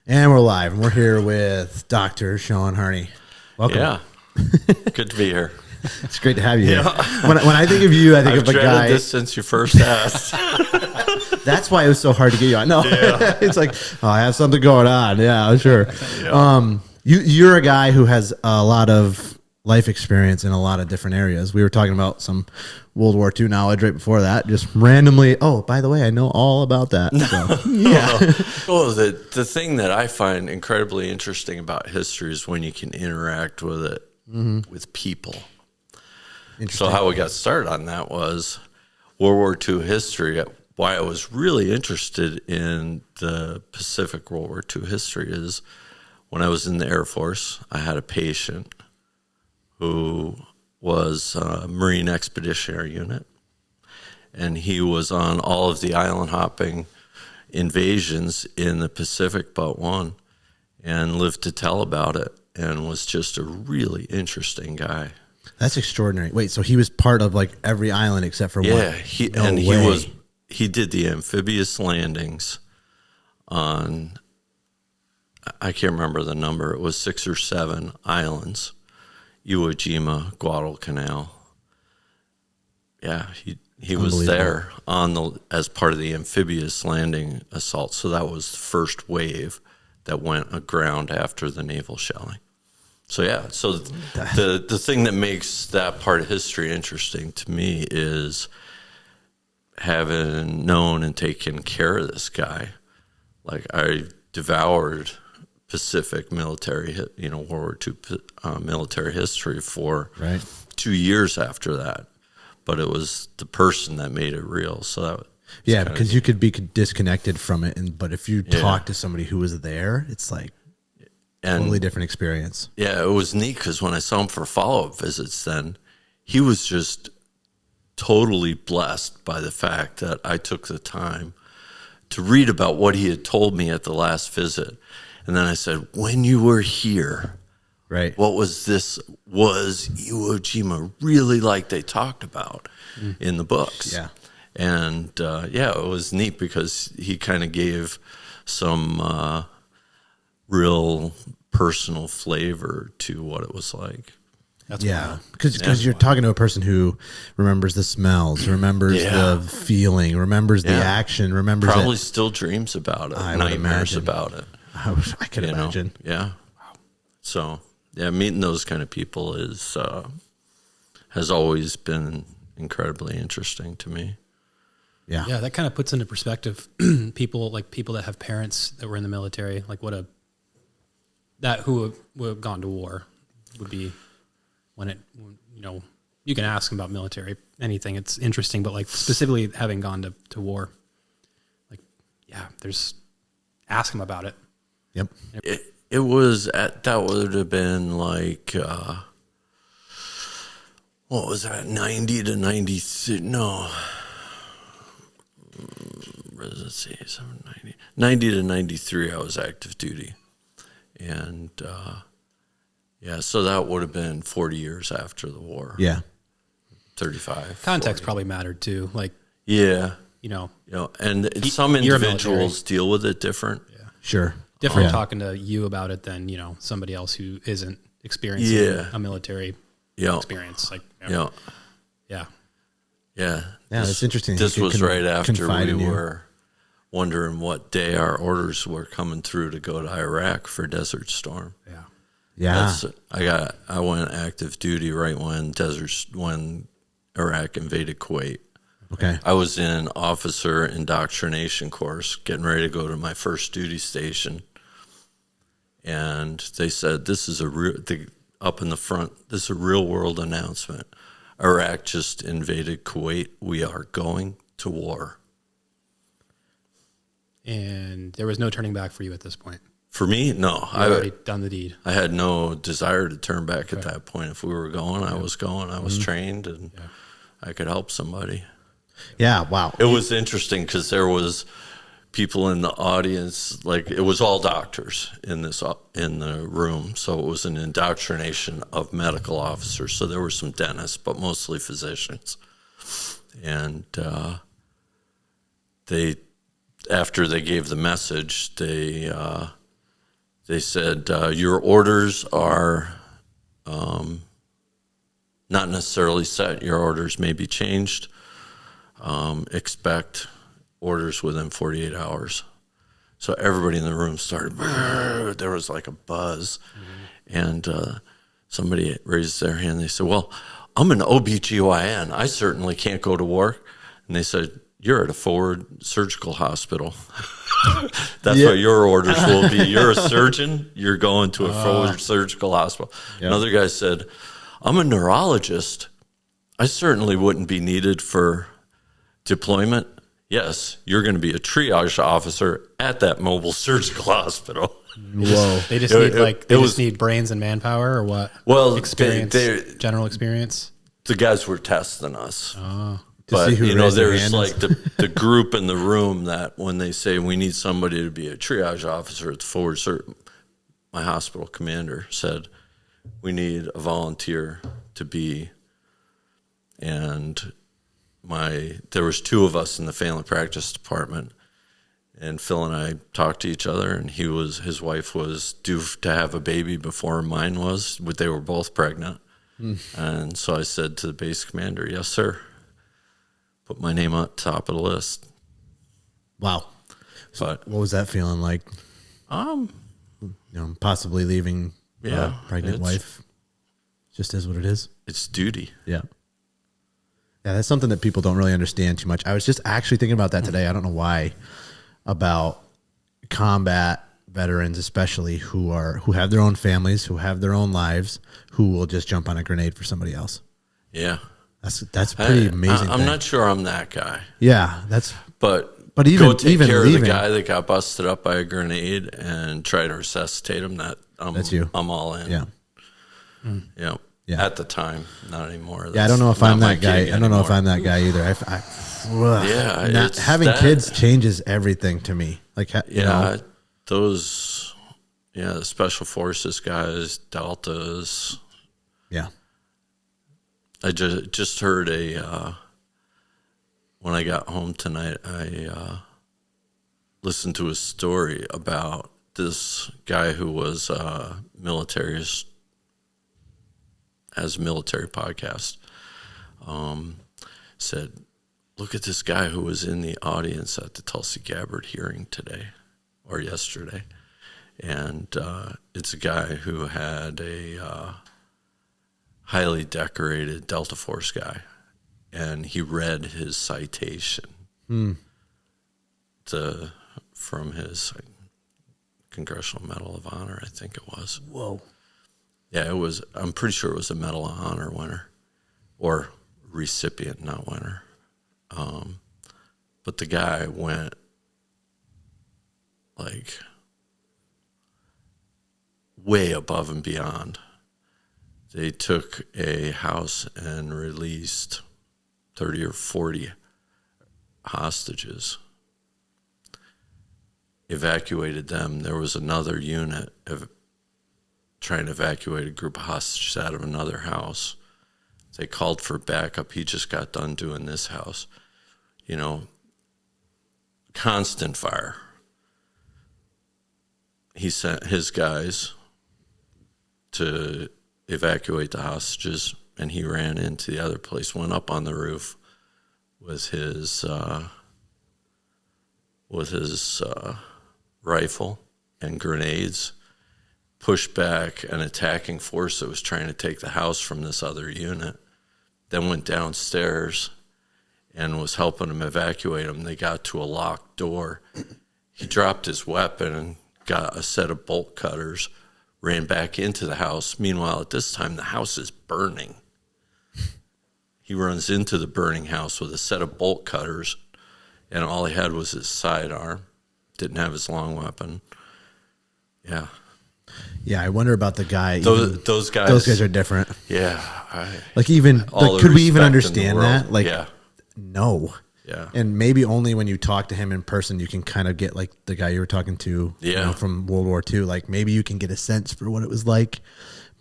And we're live, and we're here with Dr. Sean Harney. Welcome. Yeah, good to be here. It's great to have you here. When I think of you, I think of a guy. This since you first asked. That's why it was so hard to get you on. No, Yeah. It's like, oh, I have something going on. Yeah, sure. Yeah. You're a guy who has a lot of life experience in a lot of different areas. We were talking about some World War II knowledge right before that. Just randomly, oh, by the way, I know all about that. So, yeah. Well, the thing that I find incredibly interesting about history is when you can interact with it with people. So how we got started on that was World War II history. Why I was really interested in the Pacific World War II history is when I was in the Air Force, I had a patient who was a Marine Expeditionary Unit, and he was on all of the island hopping invasions in the Pacific but one, and lived to tell about it, and was just a really interesting guy. That's extraordinary. Wait, so he was part of like every island except for one? Yeah, he did the amphibious landings on, I can't remember the number, it was 6 or 7 islands. Iwo Jima, Guadalcanal. Yeah, he was there as part of the amphibious landing assault. So that was the first wave that went aground after the naval shelling. So yeah, so the thing that makes that part of history interesting to me is having known and taken care of this guy. Like I devoured Pacific military, World War II military history for 2 years after that. But it was the person that made it real. So that because you could be disconnected from it, but if you talk to somebody who was there, it's like totally different experience. Yeah, it was neat because when I saw him for follow-up visits, then he was just totally blessed by the fact that I took the time to read about what he had told me at the last visit. And then I said, when you were here, what was Iwo Jima really like they talked about in the books? Yeah. And, it was neat because he kind of gave some real personal flavor to what it was like. Because you're talking to a person who remembers the smells, remembers the feeling, remembers the action, remembers probably still dreams about it, nightmares about it. I can imagine. Yeah. So, meeting those kind of people has always been incredibly interesting to me. Yeah, that kind of puts into perspective people that have parents that were in the military, like who would have gone to war would be you can ask them about military, anything. It's interesting, but like specifically having gone to war, ask them about it. Yep. It was that would have been like, what was that, 90 to 93? No. What does it say? 90 to 93, I was active duty. And, so that would have been 40 years after the war. Yeah. 35. Context 40. probably mattered too. And some individuals deal with it different. Yeah. Sure. Different talking to you about it than, somebody else who isn't experiencing a military experience. Yeah, it's interesting. This was right after we were wondering what day our orders were coming through to go to Iraq for Desert Storm. Yeah. I went active duty right when Iraq invaded Kuwait. Okay. I was in officer indoctrination course, getting ready to go to my first duty station. And they said, this is up in the front, this is a real world announcement. Iraq just invaded Kuwait. We are going to war. And there was no turning back for you at this point. For me, no. I'd already done the deed. I had no desire to turn back at that point. If we were going, I was going. I was trained, and I could help somebody. Yeah, wow. It was interesting because there was people in the audience, like it was all doctors in the room, so it was an indoctrination of medical officers. So there were some dentists, but mostly physicians. And after they gave the message, they They said, your orders are not necessarily set. Your orders may be changed. Expect orders within 48 hours. So everybody in the room started, there was like a buzz. And somebody raised their hand. They said, well, I'm an OBGYN. I certainly can't go to work. And they said, you're at a forward surgical hospital. That's what your orders will be. You're a surgeon. You're going to a forward surgical hospital. Yep. Another guy said, I'm a neurologist. I certainly wouldn't be needed for deployment. Yes, you're going to be a triage officer at that mobile surgical hospital. Whoa! They just need brains and manpower, or what? Well, general experience. The guys were testing us. Oh. But, there's like the group in the room that when they say we need somebody to be a triage officer at the forward cert, my hospital commander said, we need a volunteer to be, and there was 2 of us in the family practice department, and Phil and I talked to each other, and his wife was due to have a baby before mine was, but they were both pregnant. And so I said to the base commander, yes, sir. Put my name on top of the list. Wow. But what was that feeling like? Possibly leaving a pregnant wife. Just is what it is. It's duty. Yeah. Yeah, that's something that people don't really understand too much. I was just actually thinking about that today. I don't know why, about combat veterans, especially who have their own families, who have their own lives, who will just jump on a grenade for somebody else. Yeah. That's pretty amazing. I'm not sure I'm that guy. Yeah, but even go take care leaving, of the guy that got busted up by a grenade and try to resuscitate him. That's you. I'm all in. Yeah. Yeah. Yeah. At the time, not anymore. I don't know if I'm that guy. I don't know if I'm that guy either. Having kids changes everything to me. Like, those, the special forces guys, Deltas. Yeah. I just heard when I got home tonight, I listened to a story about this guy who was has a military podcast. Said, look at this guy who was in the audience at the Tulsi Gabbard hearing today or yesterday. And it's a guy who had a highly decorated Delta Force guy, and he read his citation from his Congressional Medal of Honor, I think it was. Whoa. Yeah, it was. I'm pretty sure it was a Medal of Honor winner, or recipient, not winner. But the guy went like way above and beyond. They took a house and released 30 or 40 hostages, evacuated them. There was another unit trying to evacuate a group of hostages out of another house. They called for backup. He just got done doing this house. Constant fire. He sent his guys to evacuate the hostages, and he ran into the other place, went up on the roof with his rifle and grenades, pushed back an attacking force that was trying to take the house from this other unit, then went downstairs and was helping them evacuate them. They got to a locked door. He dropped his weapon and got a set of bolt cutters, ran back into the house. Meanwhile, at this time, the house is burning. He runs into the burning house with a set of bolt cutters, and all he had was his sidearm. Didn't have his long weapon. Yeah. Yeah, I wonder about the guy. Those guys. Those guys are different. Yeah. Could we even understand that? No. Yeah. And maybe only when you talk to him in person, you can kind of get like the guy you were talking to from World War II. Like maybe you can get a sense for what it was like.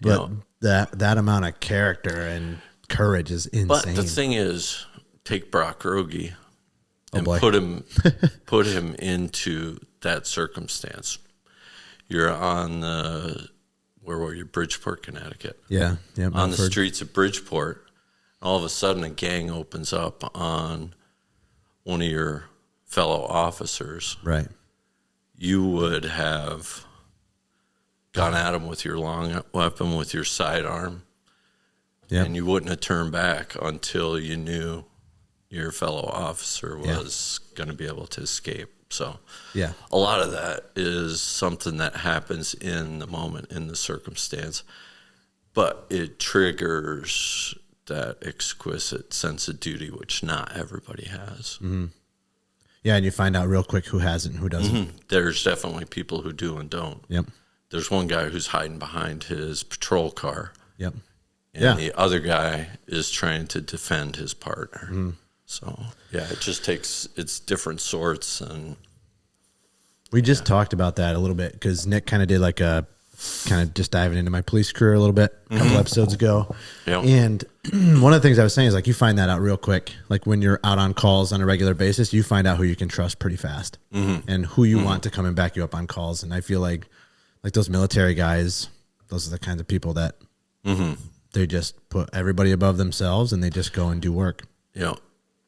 But that amount of character and courage is insane. But the thing is, take Brock Rogie and put him into that circumstance. You're on where were you? Bridgeport, Connecticut. Yeah. On the streets of Bridgeport, all of a sudden a gang opens up on one of your fellow officers. Right. You would have gone at him with your long weapon, with your sidearm, and you wouldn't have turned back until you knew your fellow officer was going to be able to escape. So a lot of that is something that happens in the moment, in the circumstance, but it triggers that exquisite sense of duty, which not everybody has. Mm-hmm. Yeah, and you find out real quick who has it and who doesn't. Mm-hmm. There's definitely people who do and don't. Yep. There's one guy who's hiding behind his patrol car. Yep. And the other guy is trying to defend his partner. Mm. So, it just takes, it's different sorts. And we just talked about that a little bit because Nick kind of did like a kind of just diving into my police career a little bit a couple episodes ago. Yep. And one of the things I was saying is like you find that out real quick. Like when you're out on calls on a regular basis, you find out who you can trust pretty fast and who you want to come and back you up on calls. And I feel like those military guys, those are the kinds of people that they just put everybody above themselves and they just go and do work. Yeah.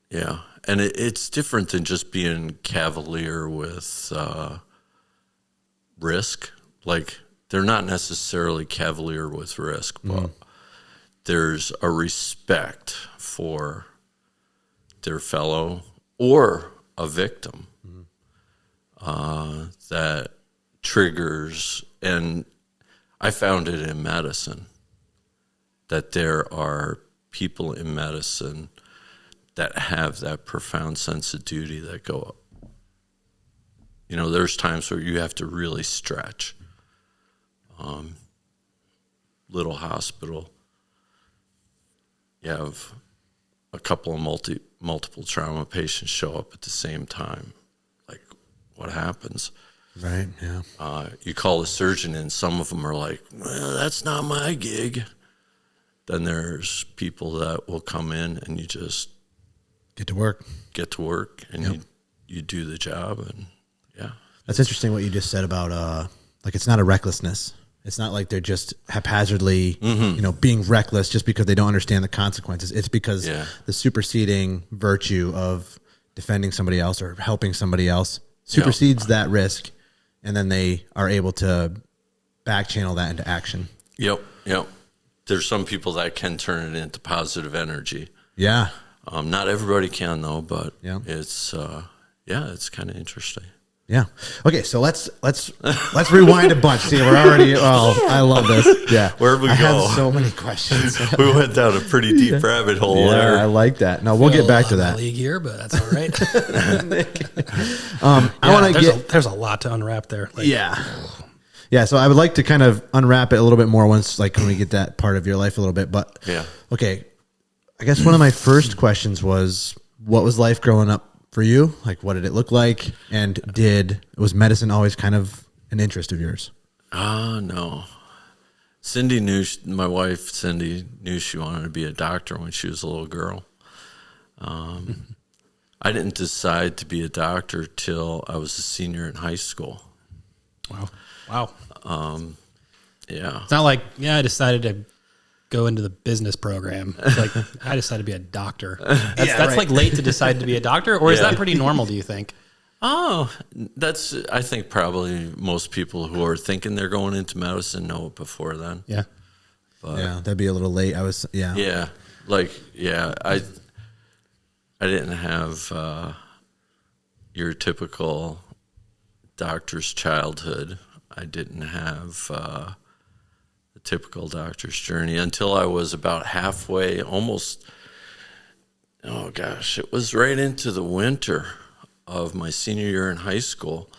Yeah. And it's different than just being cavalier with risk. Like they're not necessarily cavalier with risk, but there's a respect for their fellow or a victim that triggers. And I found it in medicine that there are people in medicine that have that profound sense of duty that go up. You know, there's times where you have to really stretch. Little hospital, you have a couple of multiple trauma patients show up at the same time. Like, what happens? Right, yeah. You call the surgeon in, some of them are like, well, that's not my gig. Then there's people that will come in and you just get to work, and you do the job. And that's interesting what you just said about like it's not a recklessness. It's not like they're just haphazardly, being reckless just because they don't understand the consequences. It's because the superseding virtue of defending somebody else or helping somebody else supersedes that risk, and then they are able to back channel that into action. Yep. There's some people that can turn it into positive energy. Yeah. Not everybody can though, but it's it's kind of interesting. Yeah. Okay, so let's rewind a bunch. See, we're already. Oh, I love this. Yeah. Where'd we go? I have so many questions. We went down a pretty deep rabbit hole there. I like that. No, we'll get back to that. League year, but that's all right. I want to get. There's a lot to unwrap there. Yeah. So I would like to kind of unwrap it a little bit more once, like when we get that part of your life a little bit. But okay, I guess one of my first questions was, what was life growing up for you? Like, what did it look like? And was medicine always kind of an interest of yours? No. My wife, Cindy, knew she wanted to be a doctor when she was a little girl. I didn't decide to be a doctor till I was a senior in high school. Wow. Yeah. It's not like, I decided to go into the business program. It's like, I decided to be a doctor. That's like late to decide to be a doctor, or is that pretty normal, do you think? Oh, I think probably most people who are thinking they're going into medicine know it before then. Yeah. But, that'd be a little late. I didn't have your typical doctor's childhood. I didn't have the typical doctor's journey until I was about halfway, almost, it was right into the winter of my senior year in high school.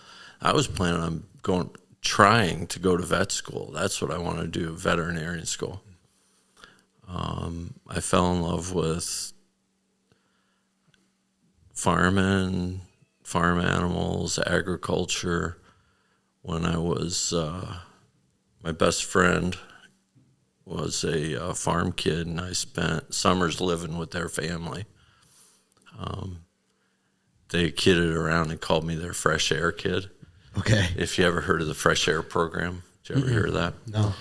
I was planning on trying to go to vet school. That's what I wanted to do, veterinarian school. I fell in love with farming, farm animals, agriculture. When I was, my best friend was a farm kid, and I spent summers living with their family. They kidded around and called me their fresh air kid. Okay. If you ever heard of the Fresh Air program, did you ever hear of that? No.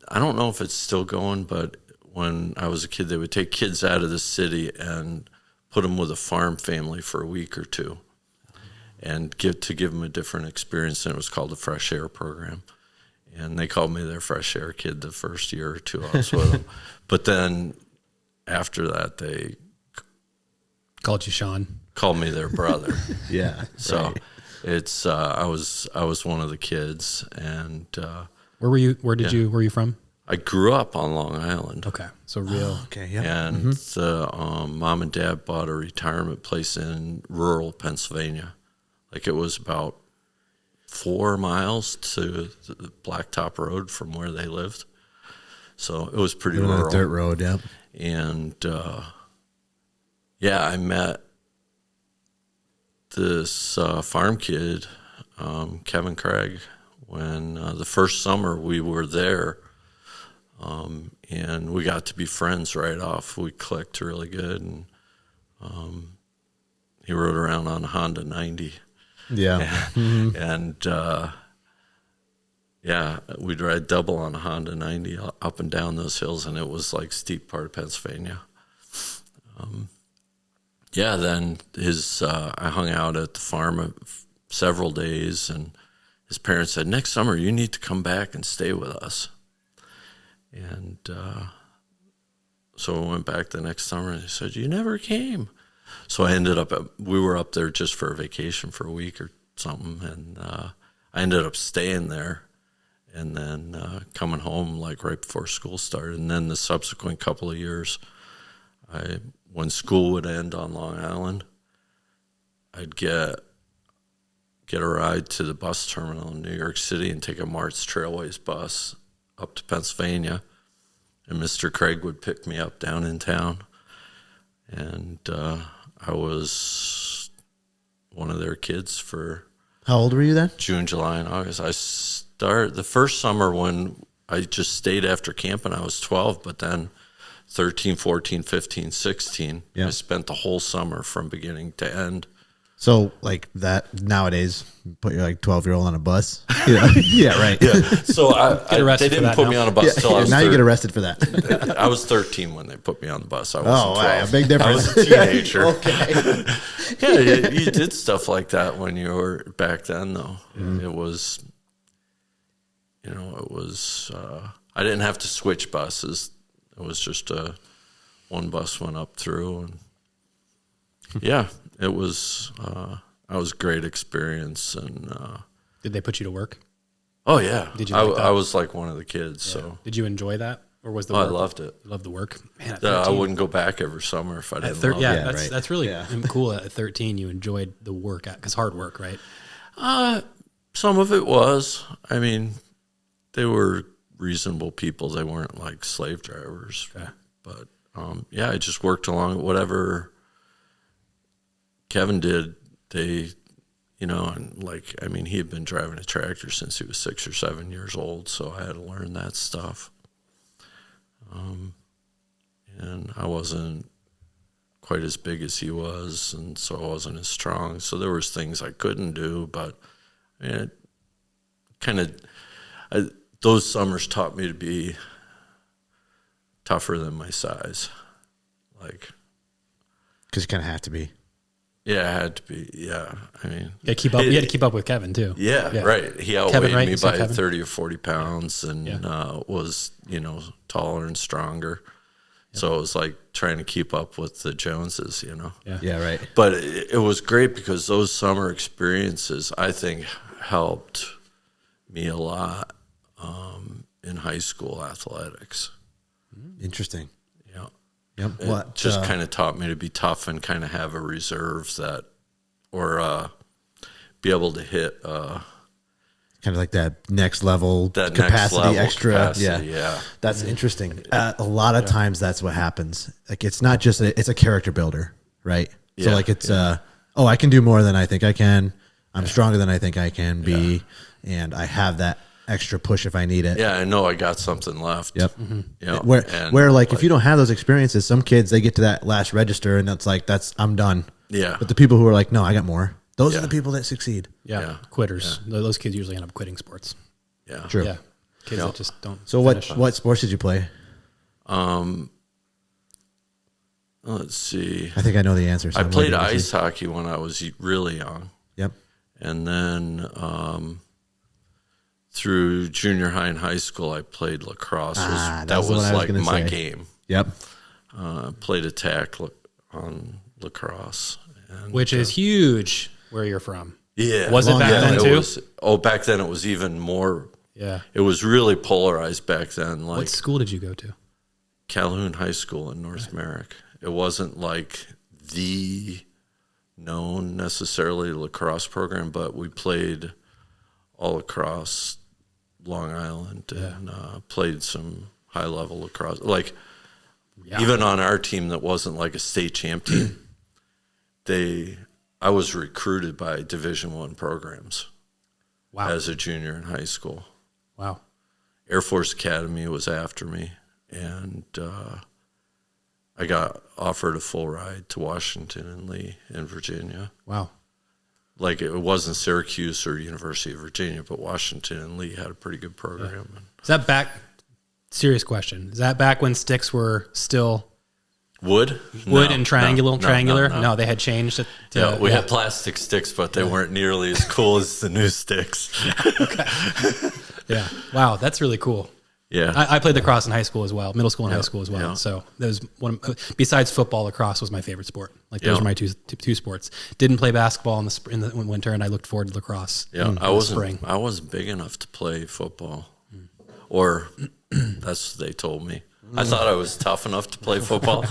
I don't know if it's still going, but when I was a kid, they would take kids out of the city and put them with a farm family for a week or two and give them a different experience. And it was called the Fresh Air program. And they called me their Fresh Air kid the first year or two I was with them. But then after that, they Called you Sean. called me their brother. Yeah. So right. it's I was one of the kids, and Where were you? Where were you from? I grew up on Long Island. Okay, so real. Okay. Yeah. And the mom and dad bought a retirement place in rural Pennsylvania. Like it was about 4 miles to the Blacktop Road from where they lived. So it was pretty Living on rural. a dirt road. Yep. And I met this farm kid, Kevin Craig, when the first summer we were there. And we got to be friends right off. We clicked really good. And he rode around on a Honda 90. Yeah. And we'd ride double on a Honda 90 up and down those hills, and it was like steep part of Pennsylvania. Then I hung out at the farm several days, and his parents said, next summer you need to come back and stay with us. And so I went back the next summer, and they said, you never came. So I ended up, we were up there just for a vacation for a week or something, and I ended up staying there and then coming home like right before school started. And then the subsequent couple of years, when school would end on Long Island, I'd get a ride to the bus terminal in New York City and take a Mart's Trailways bus up to Pennsylvania, and Mr. Craig would pick me up down in town. And I was one of their kids for How old were you then? June, July, and August. I started the first summer when I just stayed after camp, and I was 12, but then 13, 14, 15, 16, Yeah. I spent the whole summer from beginning to end. So like that nowadays, put your like 12-year-old on a bus. You know? Yeah. Right. Yeah. So arrested they for didn't that put now. me on a bus till I was now you 30. get arrested for that. I was 13 when they put me on the bus. I wasn't 12. Wow, a big difference. I was a teenager. Okay. Yeah, you did stuff like that when you were back then, though. It was, I didn't have to switch buses. It was just one bus went up through, and it was a great experience. And Did they put you to work? oh yeah, Did you like that? I was like one of the kids, so Did you enjoy that, or was the I work? loved it. You loved the work. Man, at I 13, wouldn't go back every summer if I at didn't. 13, love yeah, it. right. that's really Yeah. cool. At 13, you enjoyed the work because hard work, right? Some of it was. I mean, they were reasonable people. They weren't like slave drivers. Okay. But I just worked along whatever Kevin did. And like, I mean, he had been driving a tractor since he was 6 or 7 years old, so I had to learn that stuff. And I wasn't quite as big as he was, and so I wasn't as strong. So there was things I couldn't do, but it those summers taught me to be tougher than my size. Like, Because you kind of have to be. yeah, I had to be. Yeah, I mean, You had to keep up with Kevin too. Yeah, right. He outweighed Kevin, right? me You said by Kevin? 30 or 40 pounds, and was taller and stronger. So it was like trying to keep up with the Joneses, Yeah. Right. But it was great because those summer experiences, I think, helped me a lot in high school athletics. Interesting. Yeah. Yep. It just kind of taught me to be tough and kind of have a reserve or be able to hit kind of like that next level that capacity, next level extra. capacity, Yeah. That's interesting. A lot of times that's what happens. Like it's not just it's a character builder, right? So Yeah, like it's I can do more than I think I can. I'm stronger than I think I can be, and I have that extra push if I need it. Yeah, I know I got something left. Yep. Where Where if you don't have those experiences, some kids they get to that last register and it's like I'm done. Yeah. But the people who are like, no, I got more. Those are the people that succeed. Yeah. Quitters. Those kids usually end up quitting sports. Yeah. True. Yeah. Kids that just don't. So finish. what sports did you play? Let's see. I think I know the answer. So I played ice hockey when I was really young. Yep. And then through junior high and high school, I played lacrosse. That was like my game. Yep. Played attack on lacrosse. And, which is huge where you're from. Yeah. Was it back then too? Back then it was even more. Yeah. It was really polarized back then. Like what school did you go to? Calhoun High School in North Merrick. It wasn't like the known necessarily lacrosse program, but we played all across Long Island and played some high level lacrosse. Like even on our team that wasn't like a state champ team, I was recruited by Division I programs as a junior in high school. Wow. Air Force Academy was after me, and I got offered a full ride to Washington and Lee in Virginia. Wow. Like it wasn't Syracuse or University of Virginia, but Washington and Lee had a pretty good program. Yeah. Is that back? Serious question. Is that back when sticks were still wood and triangular? No, they had changed it. We had plastic sticks, but they weren't nearly as cool as the new sticks. Yeah. Wow, that's really cool. Yeah, I played lacrosse in high school as well, middle school and high school as well. Yeah. So that was one. Besides football, lacrosse was my favorite sport. Like those were my two sports. Didn't play basketball in the winter, and I looked forward to lacrosse. Yeah, I wasn't big enough to play football, or that's what they told me. I thought I was tough enough to play football,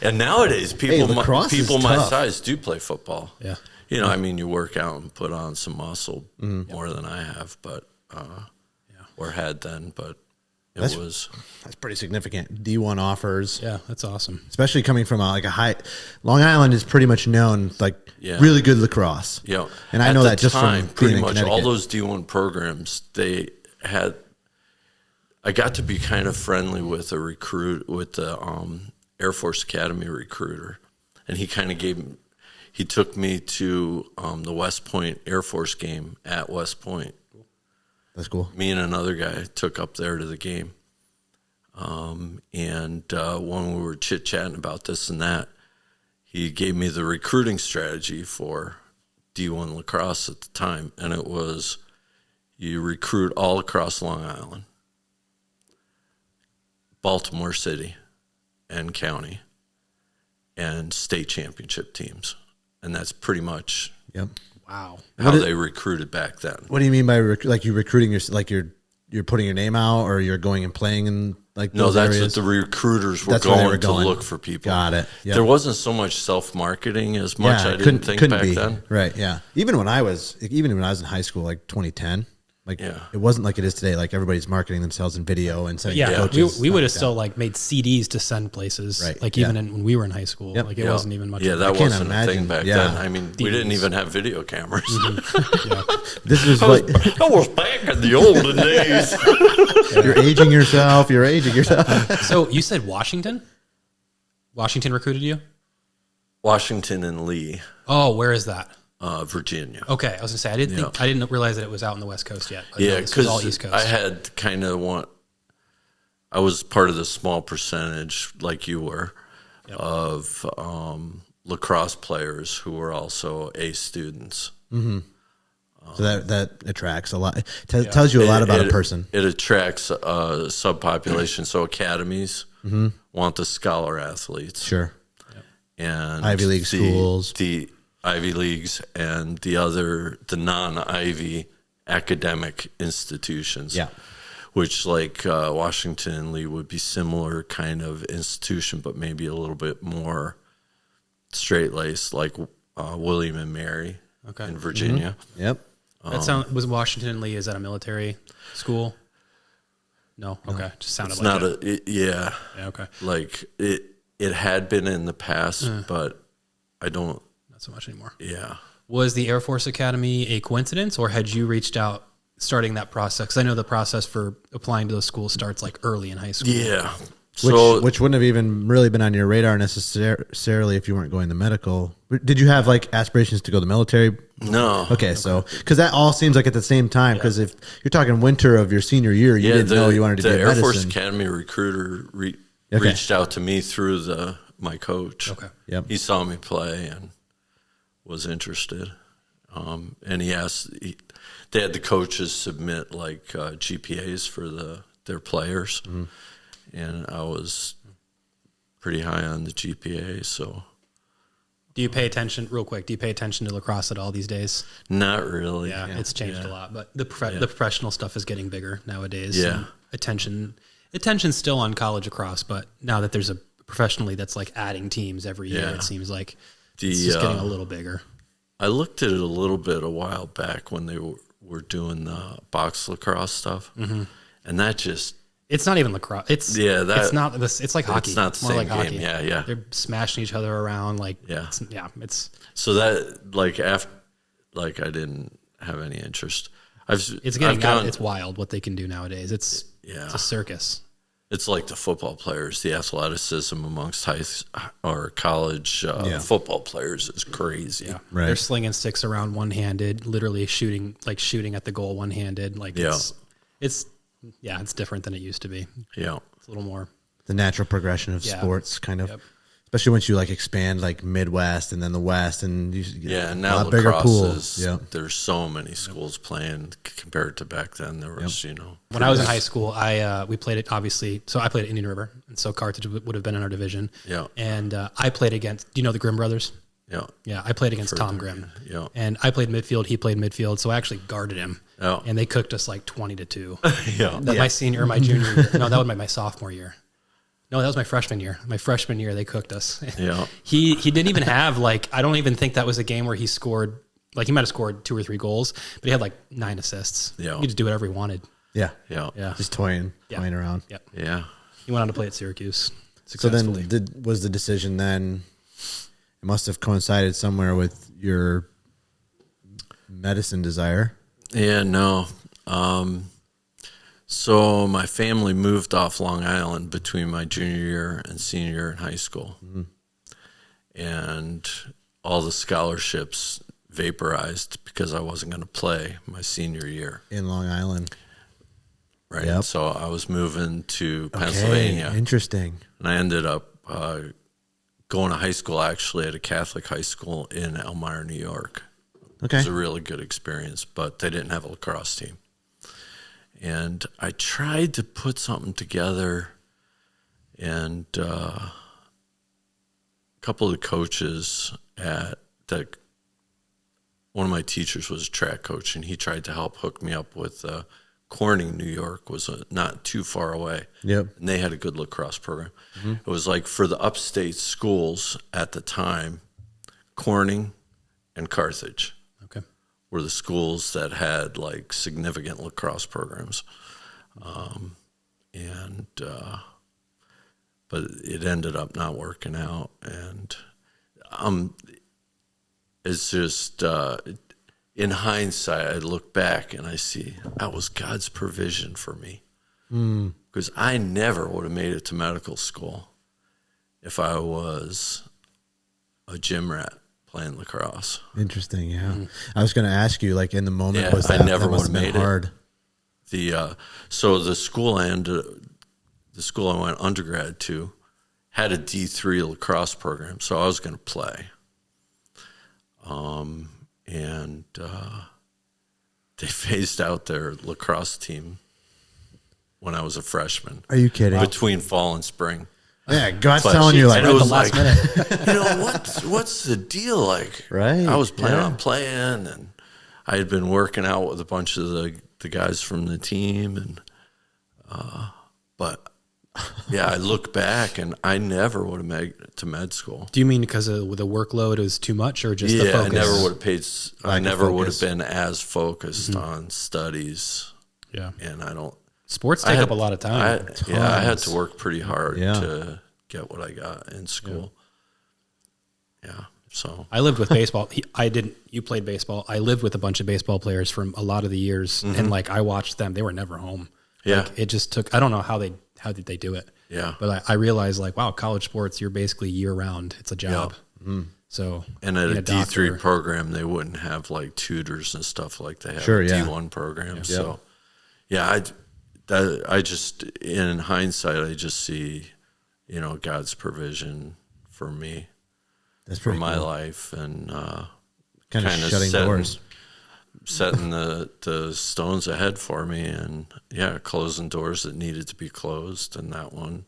and nowadays people my size do play football. Yeah, I mean, you work out and put on some muscle more than I have, but or had then, but. That's pretty significant. D1 offers. Yeah, that's awesome. Especially coming from a high. Long Island is pretty much known really good lacrosse. Yeah, and I know that just from pretty much all those D1 programs they had. I got to be kind of friendly with the Air Force Academy recruiter, and he kind of he took me to the West Point Air Force game at West Point. That's cool. Me and another guy took up there to the game. And when we were chit-chatting about this and that, he gave me the recruiting strategy for D1 lacrosse at the time. And it was you recruit all across Long Island, Baltimore City and county, and state championship teams. And that's pretty much... Yep. Wow. How they recruited back then. What do you mean by you recruiting you're putting your name out or you're going and playing in those areas? What the recruiters were going to look for people. Got it. Yep. There wasn't so much self-marketing as much. I didn't think back then. Right. Yeah. Even when I was in high school, 2010, it wasn't like it is today. Like everybody's marketing themselves in video and sending coaches. We would have still made CDs to send places. Right. Even when we were in high school, it wasn't even much. Yeah, that wasn't a thing back then. I mean, we didn't even have video cameras. This was I was back in the olden days. You're aging yourself. So you said Washington? Washington recruited you? Washington and Lee. Oh, where is that? Virginia. Okay, I was gonna say I didn't realize that it was out on the West Coast yet. Because all East Coast. I had I was part of the small percentage, like you were, of lacrosse players who were also A students. Mm-hmm. So that attracts a lot. It tells you a lot about a person. It attracts a subpopulation. So academies want the scholar athletes. Sure. And Ivy League schools. The Ivy Leagues and the non-Ivy academic institutions. Yeah. Which Washington and Lee would be similar kind of institution, but maybe a little bit more straight-laced, like William and Mary in Virginia. Mm-hmm. Yep. Was Washington and Lee, is that a military school? No? Okay. Just sounded it's like not it. Yeah. Okay. Like it had been in the past, but I don't. Not so much anymore. Yeah. Was the Air Force Academy a coincidence, or had you reached out starting that process? Because I know the process for applying to those schools starts early in high school. Yeah. Which wouldn't have even really been on your radar necessarily if you weren't going to medical. Did you have like aspirations to go to the military? No. Okay, so because that all seems like at the same time. Because if you're talking winter of your senior year, you didn't know you wanted to do medicine. The Air Force Academy recruiter reached out to me through my coach. Okay. Yep. He saw me play and was interested. And he asked, they had the coaches submit like GPAs for their players. Mm-hmm. And I was pretty high on the GPA, so. Do you pay attention, real quick, do you pay attention to lacrosse at all these days? Not really. Yeah, it's changed a lot, but the professional stuff is getting bigger nowadays. Yeah. Attention's still on college lacrosse, but now that there's a professionally that's like adding teams every year, it seems like it's just getting a little bigger. I looked at it a little bit a while back when they were doing the box lacrosse stuff, and that just... It's not even lacrosse. It's not this. It's like hockey. It's not the same like game. Hockey. Yeah. They're smashing each other around. Like It's so that I didn't have any interest. It's wild what they can do nowadays. It's a circus. It's like the football players. The athleticism amongst college football players is crazy. Yeah, right. They're slinging sticks around one-handed, literally shooting at the goal one-handed. Like it's different than it used to be. Yeah. It's a little more. The natural progression of sports, kind of. Yep. Especially once you like expand like Midwest and then the West, and you get and now a lot bigger pools. There's so many schools playing compared to back then. There was, When I was in high school, we played it obviously. So I played at Indian River, and so Carthage would have been in our division. Yeah. And I played against. Do you know the Grimm brothers? Yeah. Yeah, I played against Tom Grimm. Yeah. And I played midfield, he played midfield, so I actually guarded him. Yeah. And they cooked us like 20-2. Yeah. My senior or my junior year. No, that was my sophomore year. No, that was my freshman year. My freshman year, they cooked us. Yeah. He didn't even have I don't even think that was a game where he scored, he might have scored 2 or 3 goals, but he had 9 assists. Yeah. He could just do whatever he wanted. Yeah. Yeah. Yeah. Just toying around. Yep. Yeah. He went on to play at Syracuse successfully. So then was the decision then, it must have coincided somewhere with your medicine desire. Yeah, no. So my family moved off Long Island between my junior year and senior year in high school. Mm-hmm. And all the scholarships vaporized because I wasn't going to play my senior year. In Long Island. Right. Yep. So I was moving to Pennsylvania. Interesting. And I ended up going to high school actually at a Catholic high school in Elmira, New York. Okay. It was a really good experience, but they didn't have a lacrosse team. And I tried to put something together, and a couple of the coaches one of my teachers was a track coach, and he tried to help hook me up with Corning, New York was not too far away. Yep. And they had a good lacrosse program. Mm-hmm. It was like for the upstate schools at the time, Corning and Carthage were the schools that had significant lacrosse programs. But it ended up not working out. And it's just, in hindsight, I look back and I see that was God's provision for me. Because I never would have made it to medical school if I was a gym rat playing lacrosse. Interesting, yeah. Mm-hmm. I was going to ask you, in the moment, I never would have made hard. It. So the school I went undergrad to had a D3 lacrosse program, so I was going to play. And they phased out their lacrosse team when I was a freshman. Are you kidding? Between fall and spring. Yeah, God's telling you it was the last minute. What's the deal like? Right. I was planning on playing, and I had been working out with a bunch of the guys from the team, and but I look back and I never would have made it to med school. Do you mean because of the workload was too much, or just the focus? I never would have paid. I never would have been as focused on studies. Yeah, and I don't. Sports take up a lot of time. I had to work pretty hard to get what I got in school. Yeah. So I lived with baseball. You played baseball. I lived with a bunch of baseball players from a lot of the years, and I watched them. They were never home. Yeah. It just took. I don't know how they how did they do it? Yeah. But I realized like, wow, college sports, you're basically year round. It's a job. So, and at a doctor, D3 program, they wouldn't have like tutors and stuff like they have Sure, at yeah. D1 programs. Yeah. So, yeah, I just, in hindsight, I just see, you know, God's provision for me, for my life, and kind of shutting doors, setting the stones ahead for me, and closing doors that needed to be closed, and that one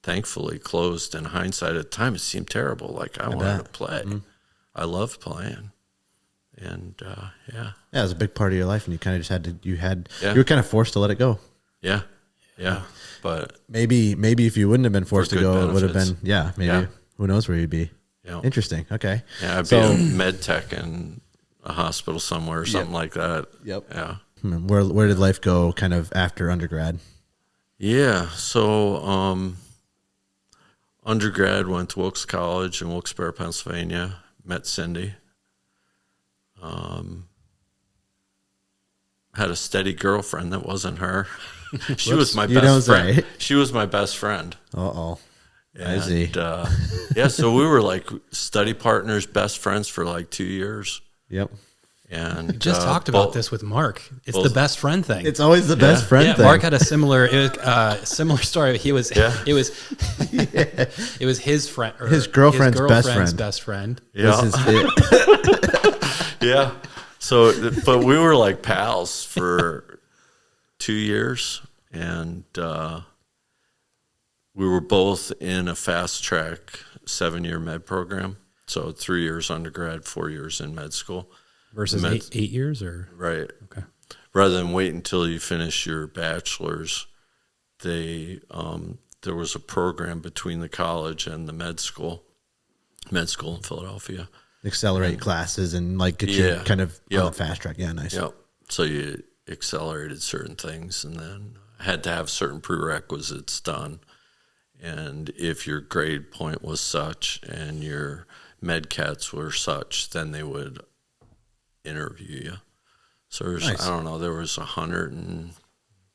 thankfully closed. In hindsight, at the time, it seemed terrible. Like I wanted to play. I loved playing, and it was a big part of your life, and you kind of just had to. You were kind of forced to let it go. Yeah. But maybe if you wouldn't have been forced to go, benefits. It would have been maybe. Who knows where you'd be? Yeah. Interesting. Okay. Yeah, I'd be a med tech in a hospital somewhere or something like that. Yep. Yeah. Where did life go kind of after undergrad? Yeah. So undergrad, went to Wilkes College in Wilkes-Barre, Pennsylvania. Met Cindy. Had a steady girlfriend that wasn't her. She was my best friend. She was my best friend. Uh-oh. I see. So we were like study partners, best friends for like 2 years. Yep. And we just talked about this with Mark. It's the best friend thing. It's always the best friend thing. Mark had a similar story. He was it was his friend, or his girlfriend's best friend. Yeah. Yeah. So, but we were like pals for 2 years, and we were both in a fast track 7-year med program. So 3 years undergrad, 4 years in med school. Versus 8 years, or right. Okay. Rather than wait until you finish your bachelor's, there was a program between the college and the med school in Philadelphia. Accelerate classes and like get you kind of on the fast track. Yeah, nice. Yep. So you accelerated certain things, and then had to have certain prerequisites done. And if your grade point was such and your med cats were such, then they would interview you. So there's, nice. I don't know, there was 100 and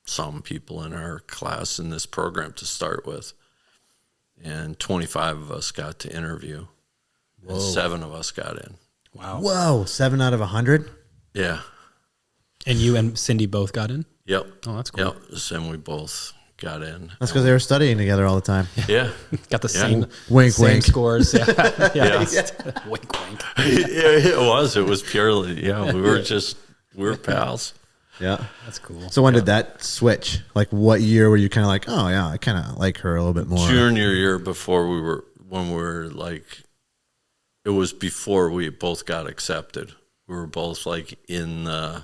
some people in our class in this program to start with, and 25 of us got to interview. Whoa. And 7 of us got in. Wow. Whoa, 7 out of 100? Yeah. And you and Cindy both got in? Yep. Oh, that's cool. Yep. And we both got in. That's because they were studying together all the time. Yeah. Got the same wink, same wink scores. Yeah. Wink, wink. It was purely, we were pals. Yeah. That's cool. So when did that switch? Like what year were you kind of like, oh yeah, I kind of like her a little bit more? Junior year before when we were like, it was before we both got accepted. We were both like in the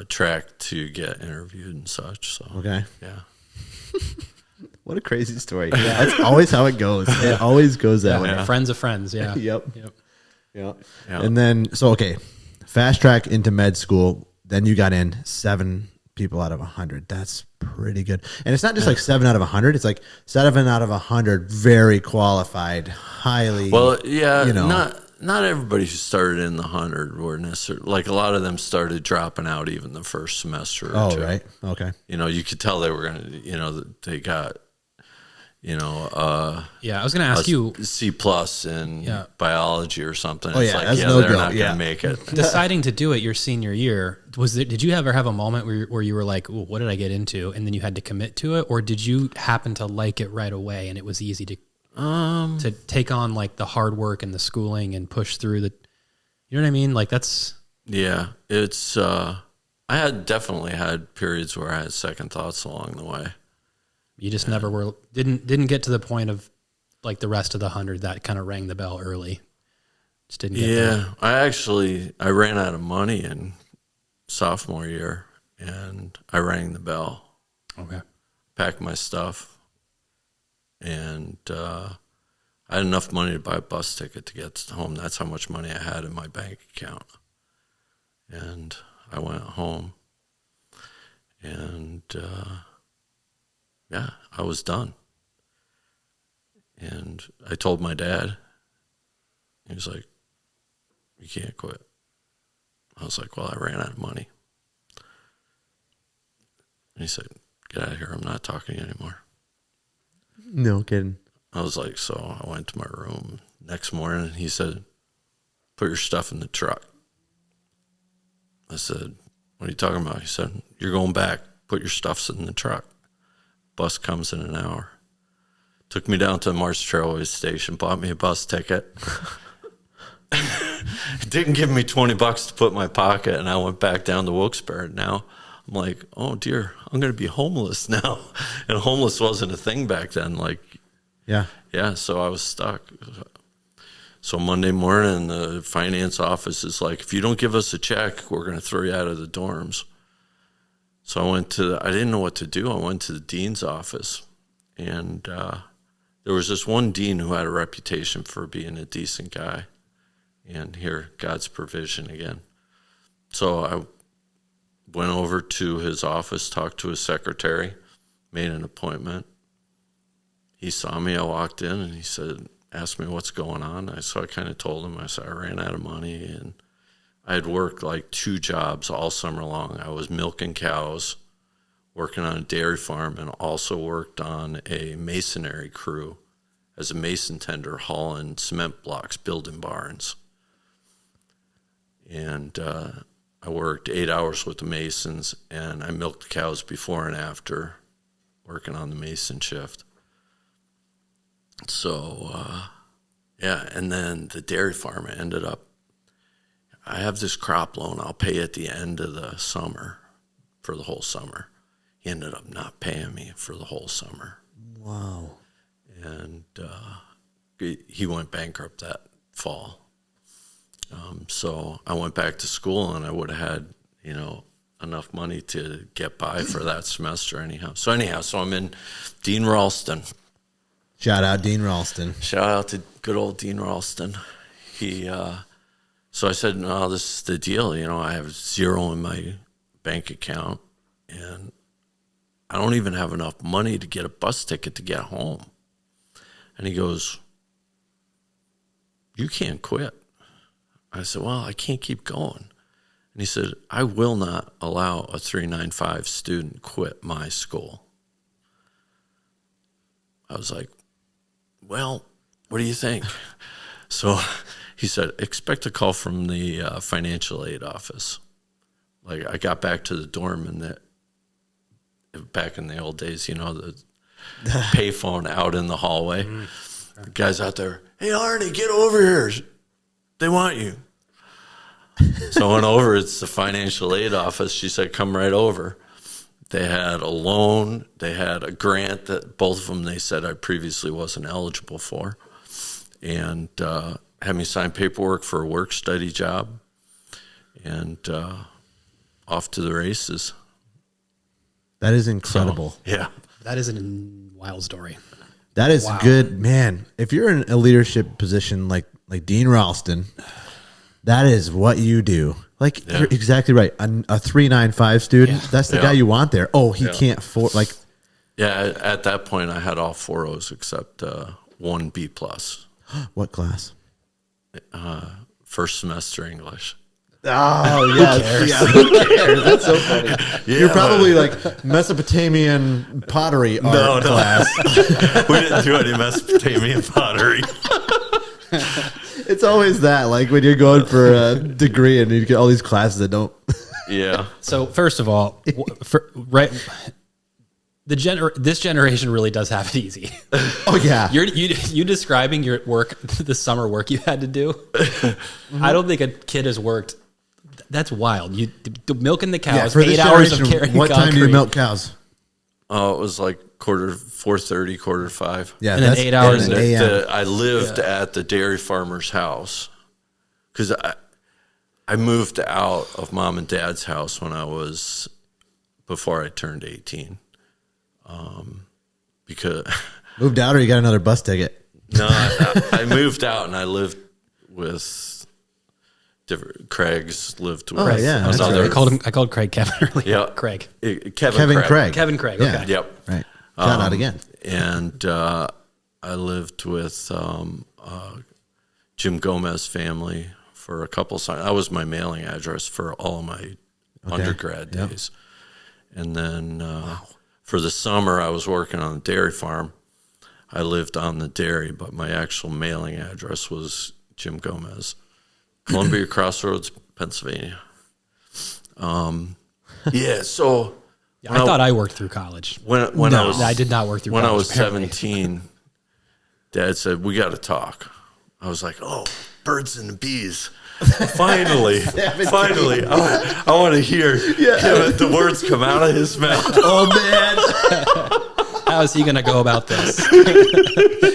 track to get interviewed and such. So okay, yeah. What a crazy story. Yeah, that's always how it goes. It always goes that way. Yeah. Friends of friends. Yeah. Yep. And then fast track into med school. Then you got in 7 people out of 100. That's pretty good. And it's not just like 7 out of 100. It's like 7 out of 100 very qualified, highly. Well, yeah, not everybody who started in the 100 were necessarily, like a lot of them started dropping out even the first semester or two. Right. Okay. You could tell they were going to, they got, I was going to ask you C+ in biology or something. Oh, it's yeah, like, that's they're not going to make it. Deciding to do it your senior year, did you ever have a moment where you were like, "Ooh, what did I get into?" and then you had to commit to it, or did you happen to like it right away and it was easy to take on like the hard work and the schooling and push through the, you know what I mean? Like that's it's I had definitely had periods where I had second thoughts along the way. You just never didn't get to the point of like the rest of the 100 that kind of rang the bell early. Just didn't get there. I ran out of money in sophomore year and I rang the bell. Okay. Packed my stuff, and I had enough money to buy a bus ticket to get home. That's how much money I had in my bank account. And I went home, and I was done. And I told my dad. He was like, "You can't quit." I was like, "Well, I ran out of money." And he said, "Get out of here. I'm not talking anymore." No kidding. I was like, so I went to my room. Next morning, he said, "Put your stuff in the truck." I said, "What are you talking about?" He said, "You're going back. Put your stuff in the truck. Bus comes in an hour." Took me down to the Marsh Trailway station, bought me a bus ticket. Didn't give me $20 to put in my pocket, and I went back down to Wilkes-Barre. Now I'm like, oh dear, I'm going to be homeless now. And homeless wasn't a thing back then. Like, Yeah. so I was stuck. So Monday morning, the finance office is like, if you don't give us a check, we're going to throw you out of the dorms. So I didn't know what to do. I went to the dean's office, and there was this one dean who had a reputation for being a decent guy. And here, God's provision again. So I went over to his office, talked to his secretary, made an appointment. He saw me. I walked in, and he said, asked me what's going on. So I kind of told him. I said, I ran out of money, and I had worked like 2 jobs all summer long. I was milking cows, working on a dairy farm, and also worked on a masonry crew as a mason tender, hauling cement blocks, building barns. And I worked 8 hours with the masons, and I milked the cows before and after, working on the mason shift. So, and then the dairy farm ended up, I have this crop loan I'll pay at the end of the summer for the whole summer. He ended up not paying me for the whole summer. Wow. And he went bankrupt that fall. So I went back to school, and I would have had, enough money to get by for that semester anyhow. So I'm in Dean Ralston. Shout out Dean Ralston. Shout out to good old Dean Ralston. So I said, no, this is the deal. I have 0 in my bank account, and I don't even have enough money to get a bus ticket to get home. And he goes, you can't quit. I said, well, I can't keep going. And he said, I will not allow a 395 student quit my school. I was like, well, what do you think? So he said, expect a call from the financial aid office. Like, I got back to the dorm, and back in the old days, the payphone out in the hallway. The guy's out there, hey, Harney, get over here. They want you. So I went over. It's the financial aid office. She said, come right over. They had a loan. They had a grant that both of them, they said, I previously wasn't eligible for. And had me sign paperwork for a work-study job. And off to the races. That is incredible. So, yeah. That is a wild story. That is good, man. If you're in a leadership position like Dean Ralston, that is what you do. Like, you're exactly right. A 395 student, that's the guy you want there. Oh, he can't afford, like. Yeah, at that point, I had all 4.0s except 1 B+. What class? First semester English. Oh, yeah. Who cares? That's so funny. Yeah, you're probably like Mesopotamian pottery art class. We didn't do any Mesopotamian pottery. It's always that, like when you're going for a degree and you get all these classes that don't. Yeah. So first of all, this generation really does have it easy. Oh yeah. You describing your work, the summer work you had to do. I don't think a kid has worked. That's wild. You milking the cows, 8 hours of carrying What concrete. time do you milk cows? Oh, it was like 4:30, 4:45. Yeah, and then 8 hours. I lived at the dairy farmer's house because I moved out of mom and dad's house before I turned 18. Because moved out, or you got another bus ticket? No, I moved out, and I lived with Craig's lived with. Oh yeah, I called Craig Kevin earlier. Yeah, Craig. Kevin Craig. Kevin Craig. Okay. Yeah. Yep. Right. Shout out again. And I lived with Jim Gomez family for a couple of times. That was my mailing address for all of my undergrad days. And then for the summer, I was working on a dairy farm. I lived on the dairy, but my actual mailing address was Jim Gomez, Columbia Crossroads, Pennsylvania. Yeah, so I thought I worked through college. I did not work through when college. I was 17, Dad said, we got to talk. I was like, oh, birds and the bees. Finally, I want to hear the words come out of his mouth. Oh, man. How is he going to go about this?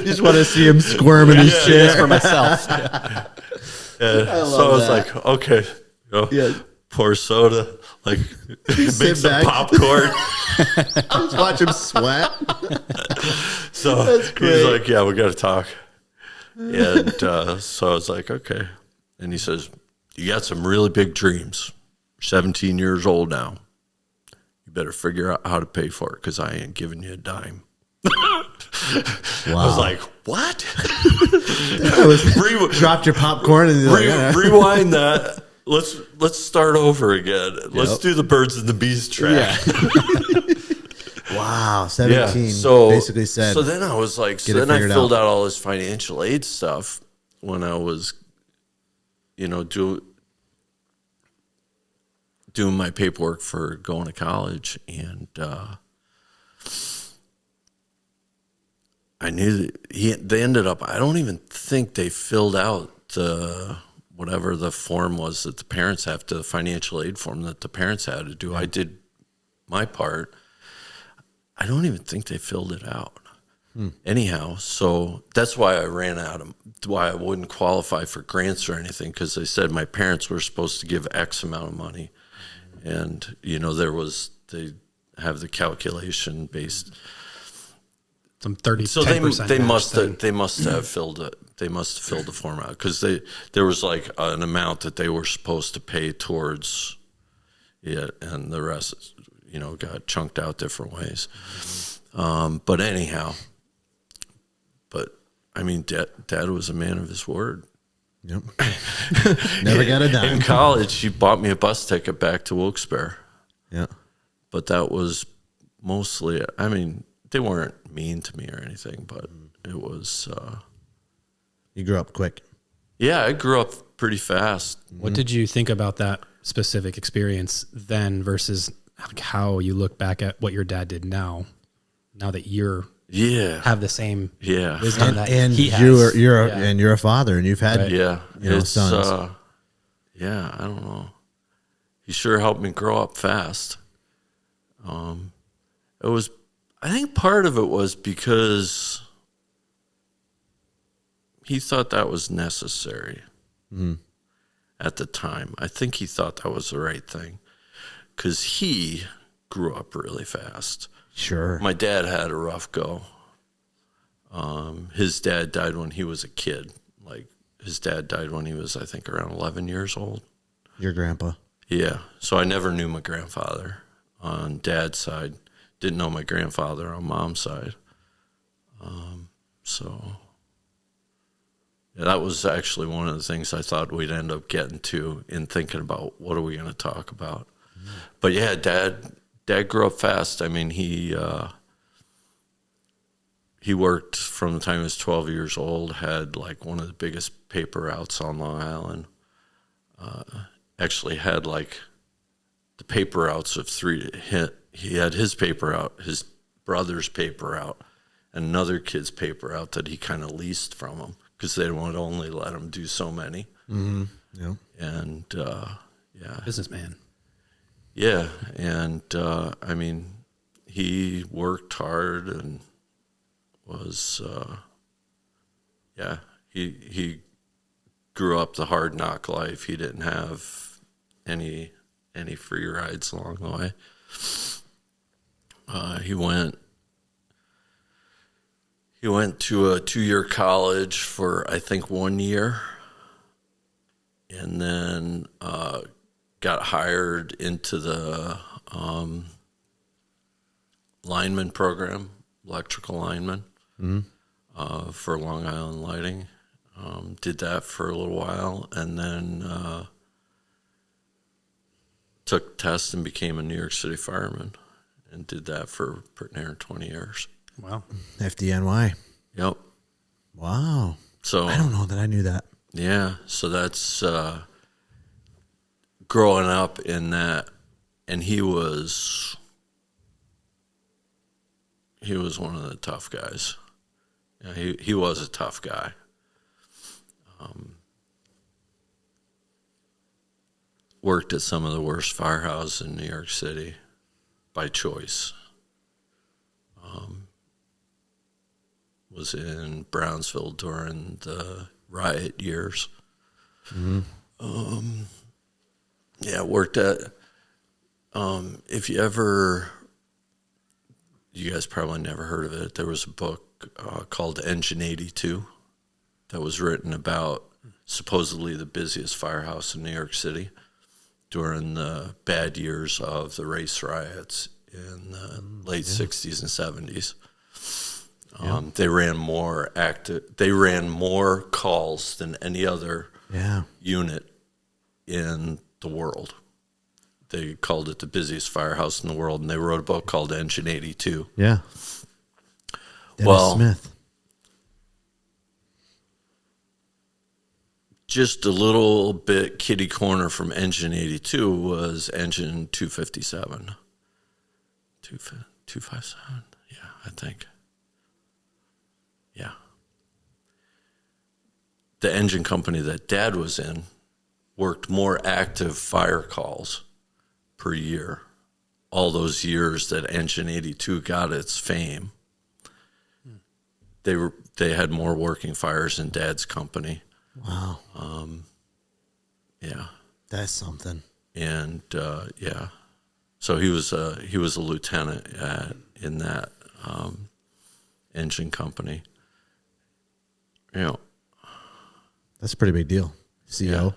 Just want to see him squirm in his chair. For myself. So I was like, okay, pour soda, like make some back. popcorn. Just watch him sweat. So he's like, yeah, we got to talk. And so I was like, okay. And he says, you got some really big dreams. You're 17 years old now. You better figure out how to pay for it because I ain't giving you a dime. Wow. I was like, what? Dropped your popcorn and rewind that. Let's start over again. Let's do the birds and the bees track. Yeah. Wow, 17. Yeah. So basically said. So then I was like, so then I filled out all this financial aid stuff when I was, doing my paperwork for going to college, and I knew that they ended up. I don't even think they filled out the whatever the form was that the parents have to, the financial aid form that the parents had to do. I did my part. I don't even think they filled it out. Anyhow, so that's why I ran out of, why I wouldn't qualify for grants or anything, because they said my parents were supposed to give X amount of money. And, they have the calculation based. Some 30, so 10% they must have filled it. They must have filled the form out because there was like an amount that they were supposed to pay towards it, and the rest, got chunked out different ways. But anyhow, I mean, Dad was a man of his word. Yep. Never got a dime. In college, he bought me a bus ticket back to Wilkes-Barre. Yeah. But that was mostly, I mean, they weren't mean to me or anything, but it was. You grew up quick. Yeah, I grew up pretty fast. What did you think about that specific experience then versus how you look back at what your dad did now that you're have the same wisdom that he has. You're a father and you've had sons. I don't know. He sure helped me grow up fast. I think part of it was because he thought that was necessary at the time. I think he thought that was the right thing because he grew up really fast. Sure. My dad had a rough go. His dad died when he was a kid. Like, his dad died when he was, I think, around 11 years old. Your grandpa? Yeah. So I never knew my grandfather on Dad's side. Didn't know my grandfather on Mom's side. That was actually one of the things I thought we'd end up getting to in thinking about what are we going to talk about. But yeah, Dad grew up fast. I mean, he worked from the time he was 12 years old, had like one of the biggest paper routes on Long Island. Actually had like the paper routes of three. He had his paper out, his brother's paper out, and another kid's paper out that he kind of leased from him because they would only let him do so many. Mm-hmm. Yeah. And Businessman. Yeah, and I mean, he worked hard and was, he grew up the hard knock life. He didn't have any free rides along the way. He went to a 2-year college for, I think, 1 year, and then got hired into the lineman program, electrical lineman, for Long Island Lighting. Did that for a little while, and then took tests and became a New York City fireman. and did that for pretty near 20 years. Wow. FDNY. Yep. Wow. So I don't know that I knew that. Yeah. So that's growing up in that, and he was one of the tough guys. Yeah, he was a tough guy. Worked at some of the worst firehouses in New York City by choice. Was in Brownsville during the riot years. Mm-hmm. Yeah, worked at, if you ever, you guys probably never heard of it, there was a book called Engine 82 that was written about supposedly the busiest firehouse in New York City during the bad years of the race riots in the late 60s and 70s. They ran more calls than any other unit in the world. They called it the busiest firehouse in the world, and they wrote a book called Engine 82. Yeah. Dennis Smith. Just a little bit kitty corner from Engine 82 was Engine 257. 257? Yeah, I think. Yeah. The engine company that Dad was in worked more active fire calls per year. All those years that Engine 82 got its fame, they had more working fires in Dad's company. Wow. Yeah. That's something. And yeah. So he was a lieutenant in that engine company. You know, that's a pretty big deal. CO. Yeah.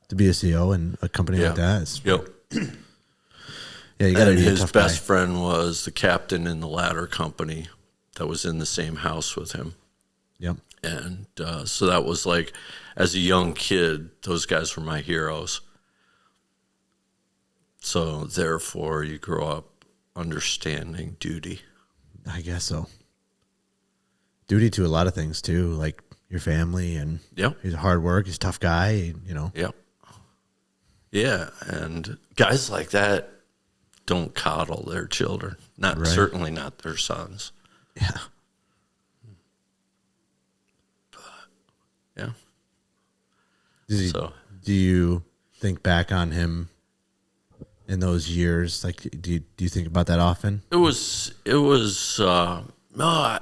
To be a CO in a company like that is. Yep. Yeah, you got to be a his tough best guy. friend was the captain in the ladder company that was in the same house with him. Yep. And so that was like, as a young kid, those guys were my heroes. So therefore, you grow up understanding duty. I guess so. Duty to a lot of things too, like your family, and he's hard work. He's a tough guy, you know. Yep. Yeah, and guys like that don't coddle their children. Certainly not their sons. Yeah. But, yeah. Do you think back on him in those years? Like, do you think about that often? It was no,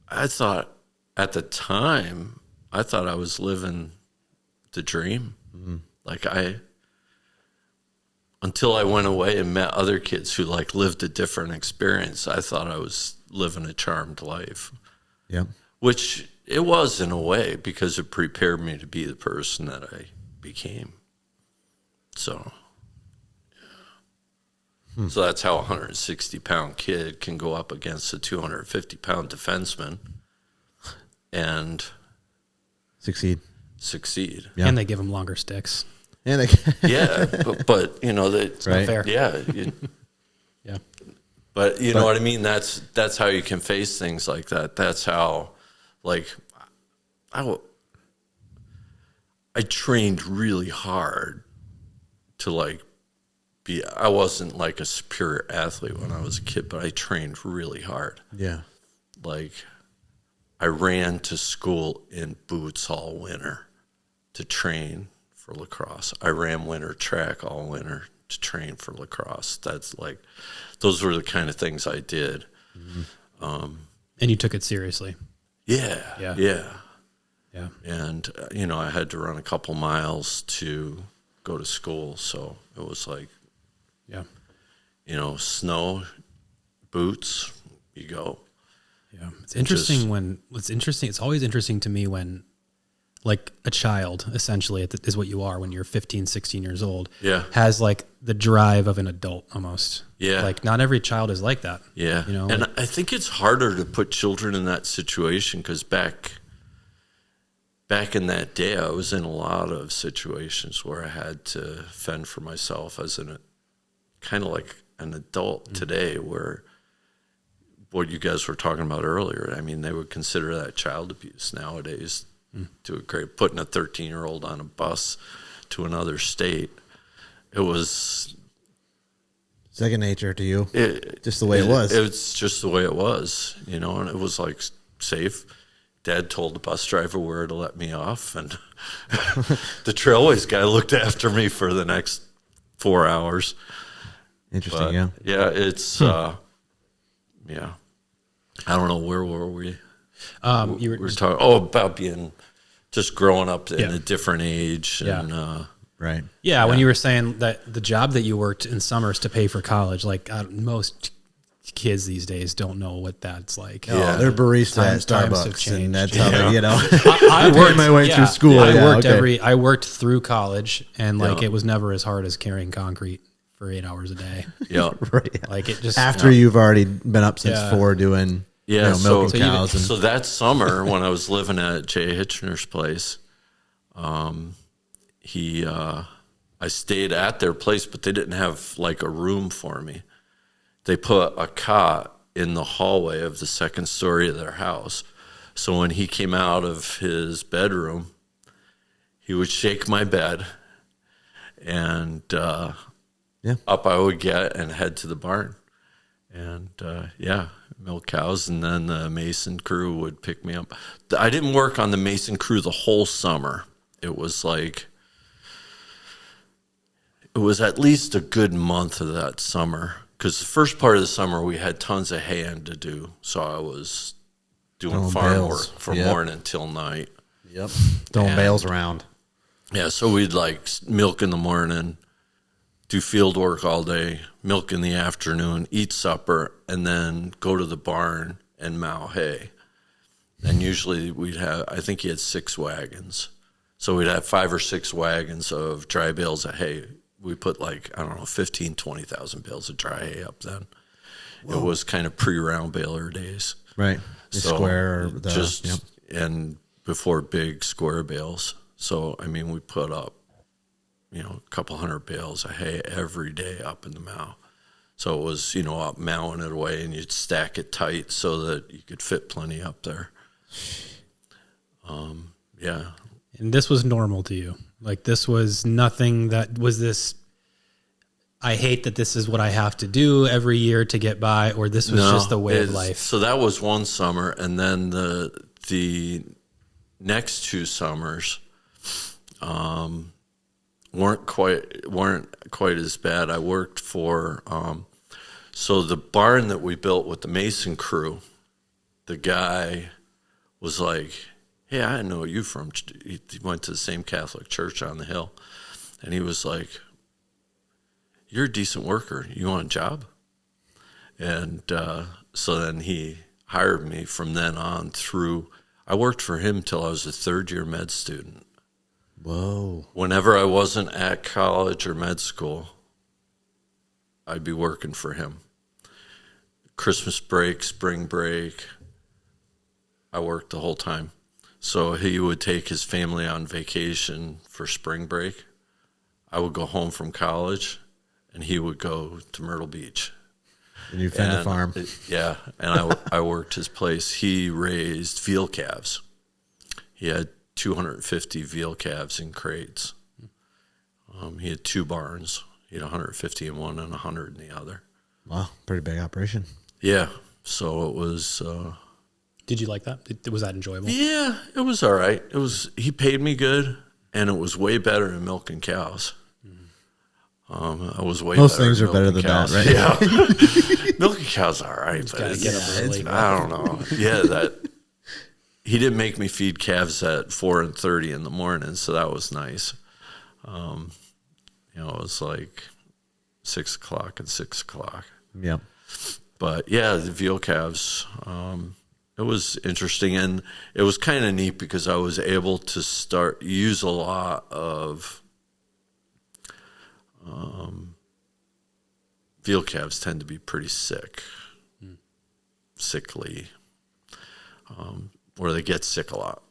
I thought at the time, I thought I was living the dream. Mm-hmm. Like until I went away and met other kids who like lived a different experience, I thought I was living a charmed life. Yeah. Which it was in a way, because it prepared me to be the person that I became. So, So that's how a 160-pound kid can go up against a 250-pound defenseman and succeed. Yeah. And they give them longer sticks. And but you know, it's not fair. Yeah. Yeah. But you know what I mean? That's how you can face things like that. That's how, like, I trained really hard to like I wasn't like a superior athlete when I was a kid, but I trained really hard. Yeah. Like, I ran to school in boots all winter to train for lacrosse. I ran winter track all winter to train for lacrosse. That's like, those were the kind of things I did. Mm-hmm. And you took it seriously. Yeah. And, you know, I had to run a couple miles to go to school. So it was like, you know, snow, boots, you go. Yeah. It's interesting it's always interesting to me when, like, a child, essentially, is what you are when you're 15, 16 years old, has, like, the drive of an adult almost. Yeah. Like, not every child is like that. Yeah. You know? And I think it's harder to put children in that situation because back in that day, I was in a lot of situations where I had to fend for myself as kind of like an adult today, where what you guys were talking about earlier, I mean, they would consider that child abuse nowadays to a great, putting a 13-year-old on a bus to another state. It was second nature to you, just the way it was. It's just the way it was, you know, and it was like safe. Dad told the bus driver where to let me off, and the trailways guy looked after me for the next 4 hours. Interesting, but, yeah. Yeah, it's, yeah. I don't know, where were we? You were talking, about being, just growing up in a different age. And, right. Yeah, when you were saying that the job that you worked in summers to pay for college, like most kids these days don't know what that's like. Yeah, they're barista at times have Starbucks, changed. and that's how they, you know. I worked my way through school. I worked through college, and like it was never as hard as carrying concrete for 8 hours a day. Yeah, right. Like it just after you've already been up since 4 doing milking cows. So that summer when I was living at Jay Hitchner's place, I stayed at their place, but they didn't have like a room for me. They put a cot in the hallway of the second story of their house. So when he came out of his bedroom, he would shake my bed, and up I would get and head to the barn. And milk cows, and then the Mason crew would pick me up. I didn't work on the Mason crew the whole summer. It was at least a good month of that summer, because the first part of the summer we had tons of hand to do. So I was doing farm work from morning till night. Yep. Throwing bales around. Yeah, so we'd like milk in the morning, do field work all day, milk in the afternoon, eat supper, and then go to the barn and mow hay. And usually I think he had 6 wagons. So we'd have 5 or 6 wagons of dry bales of hay. We put 15, 20,000 bales of dry hay up then. Whoa. It was kind of pre-round baler days. Right. The square or and before big square bales. So, I mean, we put up, a couple hundred bales of hay every day up in the mow. So it was, up mowing it away, and you'd stack it tight so that you could fit plenty up there. And this was normal to you. Like, this was nothing that was this, I hate that this is what I have to do every year to get by, or this was just the way of life. So that was one summer, and then the next 2 summers weren't quite as bad. I worked for so the barn that we built with the Mason crew, the guy was like, "Hey, I know you from." He went to the same Catholic church on the hill, and he was like, "You're a decent worker. You want a job?" And so then he hired me from then on through. I worked for him till I was a 3rd-year med student. Whoa! Whenever I wasn't at college or med school, I'd be working for him. Christmas break, spring break, I worked the whole time. So he would take his family on vacation for spring break. I would go home from college, and he would go to Myrtle Beach. And you fed the farm. And I worked his place. He raised veal calves. He had 250 veal calves in crates. He had 2 barns. He had 150 in one and 100 in the other. Wow, pretty big operation. Yeah, so it was... Did you like that? Was that enjoyable? Yeah, it was all right. He paid me good, and it was way better than milking cows. I was way Most better things are better than cows. that, right? Yeah. Milking cows are all right. But get up early. I don't know. Yeah, he didn't make me feed calves at 4:30 in the morning, so that was nice. It was like 6 o'clock and 6 o'clock. Yep. But yeah, the veal calves, it was interesting, and it was kind of neat because I was able to use a lot of veal calves tend to be pretty sickly, or they get sick a lot.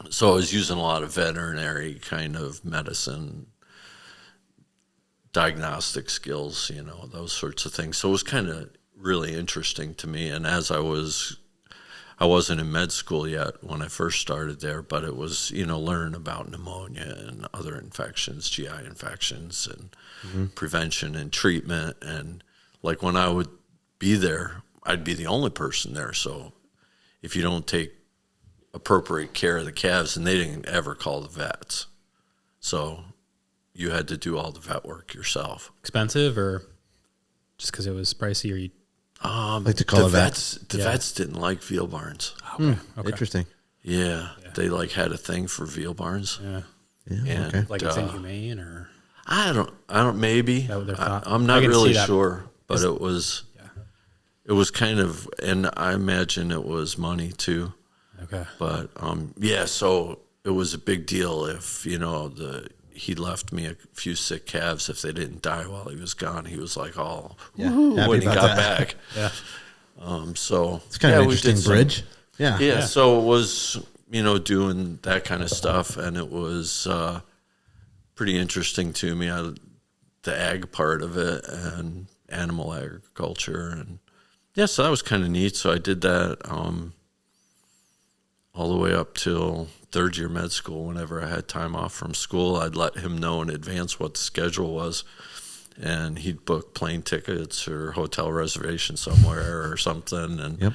So I was using a lot of veterinary kind of medicine diagnostic skills, you know, those sorts of things. So it was kind of really interesting to me. And as I wasn't in med school yet when I first started there, but it was, you know, learn about pneumonia and other infections, GI infections, and prevention and treatment. And like when I would be there, I'd be the only person there. So if you don't take appropriate care of the calves, and they didn't ever call the vets. So you had to do all the vet work yourself. Expensive, or just because it was pricey, or you? Like to call the a vet. vets didn't like veal barns. Okay. Interesting. Yeah, they like had a thing for veal barns. Yeah. And, Okay. Like it's inhumane, or I don't. Maybe that what they're thought? I'm not I can really see that. sure, but it was. Yeah. It was kind of, and I imagine it was money too. Okay. But yeah, so it was a big deal if, you know, he left me a few sick calves. If they didn't die while he was gone, he was like, oh, when he got back. Yeah. So It's kind of an interesting bridge. Yeah. So it was, you know, doing that kind of stuff, and it was pretty interesting to me, the ag part of it and animal agriculture. And yeah, so that was kind of neat. So I did that all the way up till third year med school. Whenever I had time off from school, I'd let him know in advance what the schedule was, and he'd book plane tickets or hotel reservation somewhere or something. And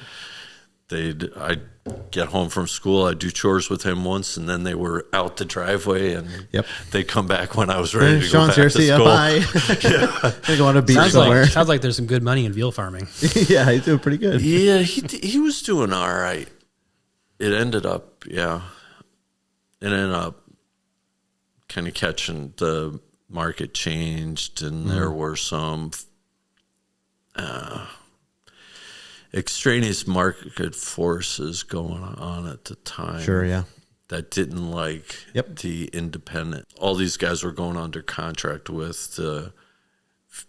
I'd get home from school, I'd do chores with him once, and then they were out the driveway, and they'd come back when I was ready to go back to school. Bye. They go on a beach somewhere. Sounds like there's some good money in veal farming. Yeah, he's doing pretty good. Yeah, he was doing all right. It ended up, kind of catching the market changed, and there were some extraneous market forces going on at the time. Sure, yeah. That didn't like the independent. All these guys were going under contract with the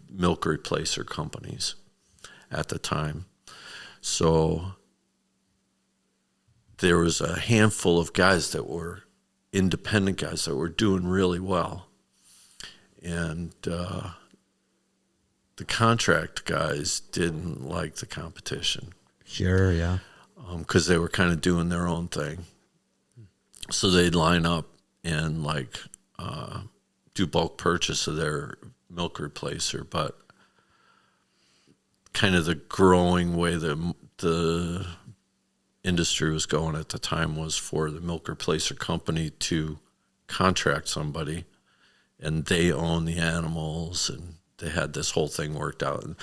milk replacer companies at the time. So there was a handful of guys that were independent guys that were doing really well. And the contract guys didn't like the competition. Sure, yeah. Because they were kind of doing their own thing. So they'd line up and do bulk purchase of their milk replacer, but kind of the growing way the industry was going at the time was for the milk replacer company to contract somebody, and they own the animals, and they had this whole thing worked out, and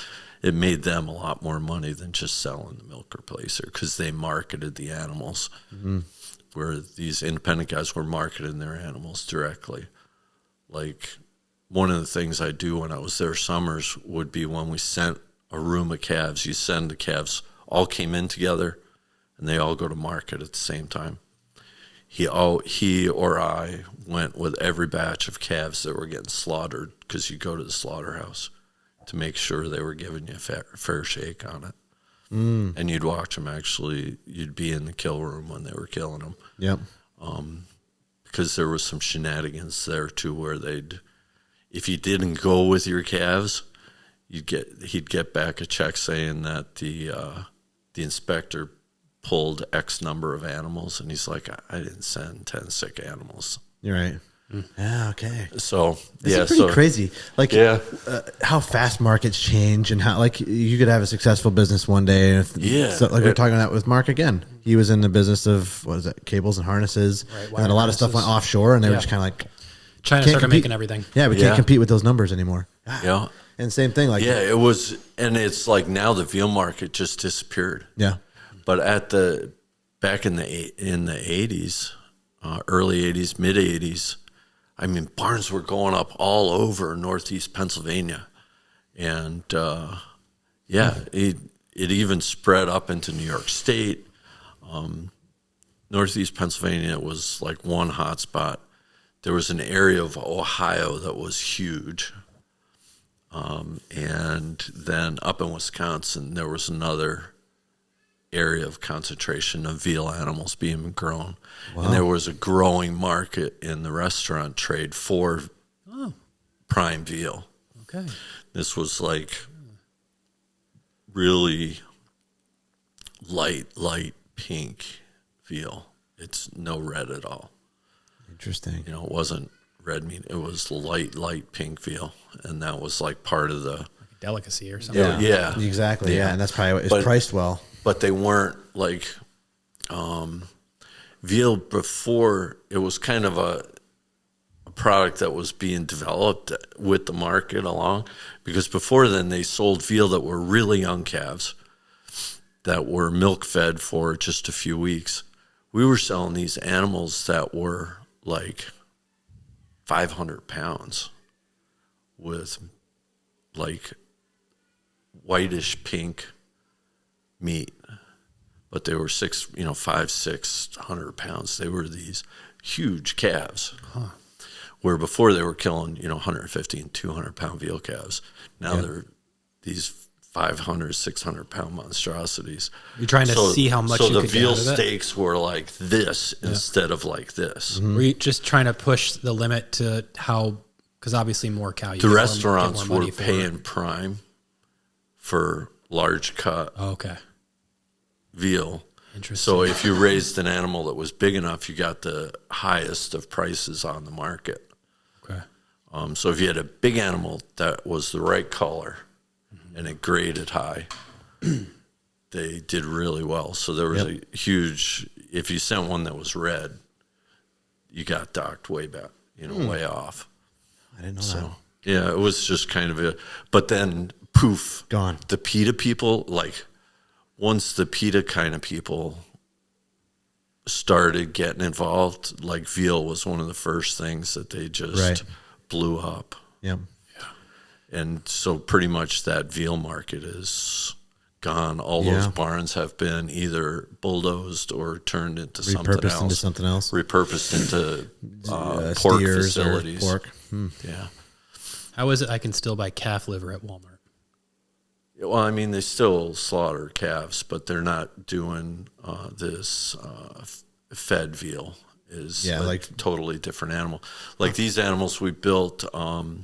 it made them a lot more money than just selling the milk replacer because they marketed the animals, where these independent guys were marketing their animals directly. Like, one of the things I do when I was there summers would be when we sent a room of calves, you send the calves, all came in together, and they all go to market at the same time. He or I went with every batch of calves that were getting slaughtered, because you go to the slaughterhouse to make sure they were giving you a fair shake on it. And you'd watch them actually. You'd be in the kill room when they were killing them. Yep. Because there was some shenanigans there too, where if you didn't go with your calves, he'd get back a check saying that the inspector pulled X number of animals, and he's like, I didn't send 10 sick animals. You're right. Yeah, okay. So, It's pretty crazy. Like, how fast markets change, and how, like, you could have a successful business one day. And we were talking about with Mark again. He was in the business of, cables and harnesses. Right, and then a lot of stuff went offshore, and they were just kind of like, China started making everything. Yeah, we can't compete with those numbers anymore. Yeah. And same thing. Like, it was, and it's like now the veal market just disappeared. Yeah. But back in the 80s, early 80s, mid 80s, I mean, barns were going up all over Northeast Pennsylvania, and it even spread up into New York State. Northeast Pennsylvania was like one hot spot. There was an area of Ohio that was huge, and then up in Wisconsin there was another area of concentration of veal animals being grown. Wow. And there was a growing market in the restaurant trade for prime veal. Okay. This was like really light pink veal. It's no red at all. Interesting. You know, it wasn't red meat. It was light pink veal, and that was like part of the delicacy or something. Yeah. Exactly. Yeah, and that's probably what it's priced well. But they weren't like veal before. It was kind of a product that was being developed with the market along, because before then they sold veal that were really young calves that were milk fed for just a few weeks. We were selling these animals that were like 500 pounds with like whitish pink meat, but they were 500-600 pounds. They were these huge calves. Where before they were killing 150 and 200 pound veal calves. Now they're these 500-600 pound monstrosities. You're trying to see how much you the could veal get out of it? steaks were like this instead of like this. Were you just trying to push the limit to how, because obviously more cow you The get restaurants more were money for. paying prime for large cut Okay. veal. Interesting. So if you raised an animal that was big enough, you got the highest of prices on the market. Okay. So if you had a big animal that was the right color and it graded high, they did really well. So there was a huge, if you sent one that was red, you got docked way back, way off. I didn't know that. Yeah, it was just kind of but then poof, Gone. The PETA people, like once the PETA kind of people started getting involved, like veal was one of the first things that they just blew up. Yeah. And so pretty much that veal market is gone. All those barns have been either bulldozed or turned into something else. Repurposed into pork facilities. Or pork. Yeah. How is it I can still buy calf liver at Walmart? Well, I mean, they still slaughter calves, but they're not doing this fed veal. Is like totally different animal. Like these animals we built, one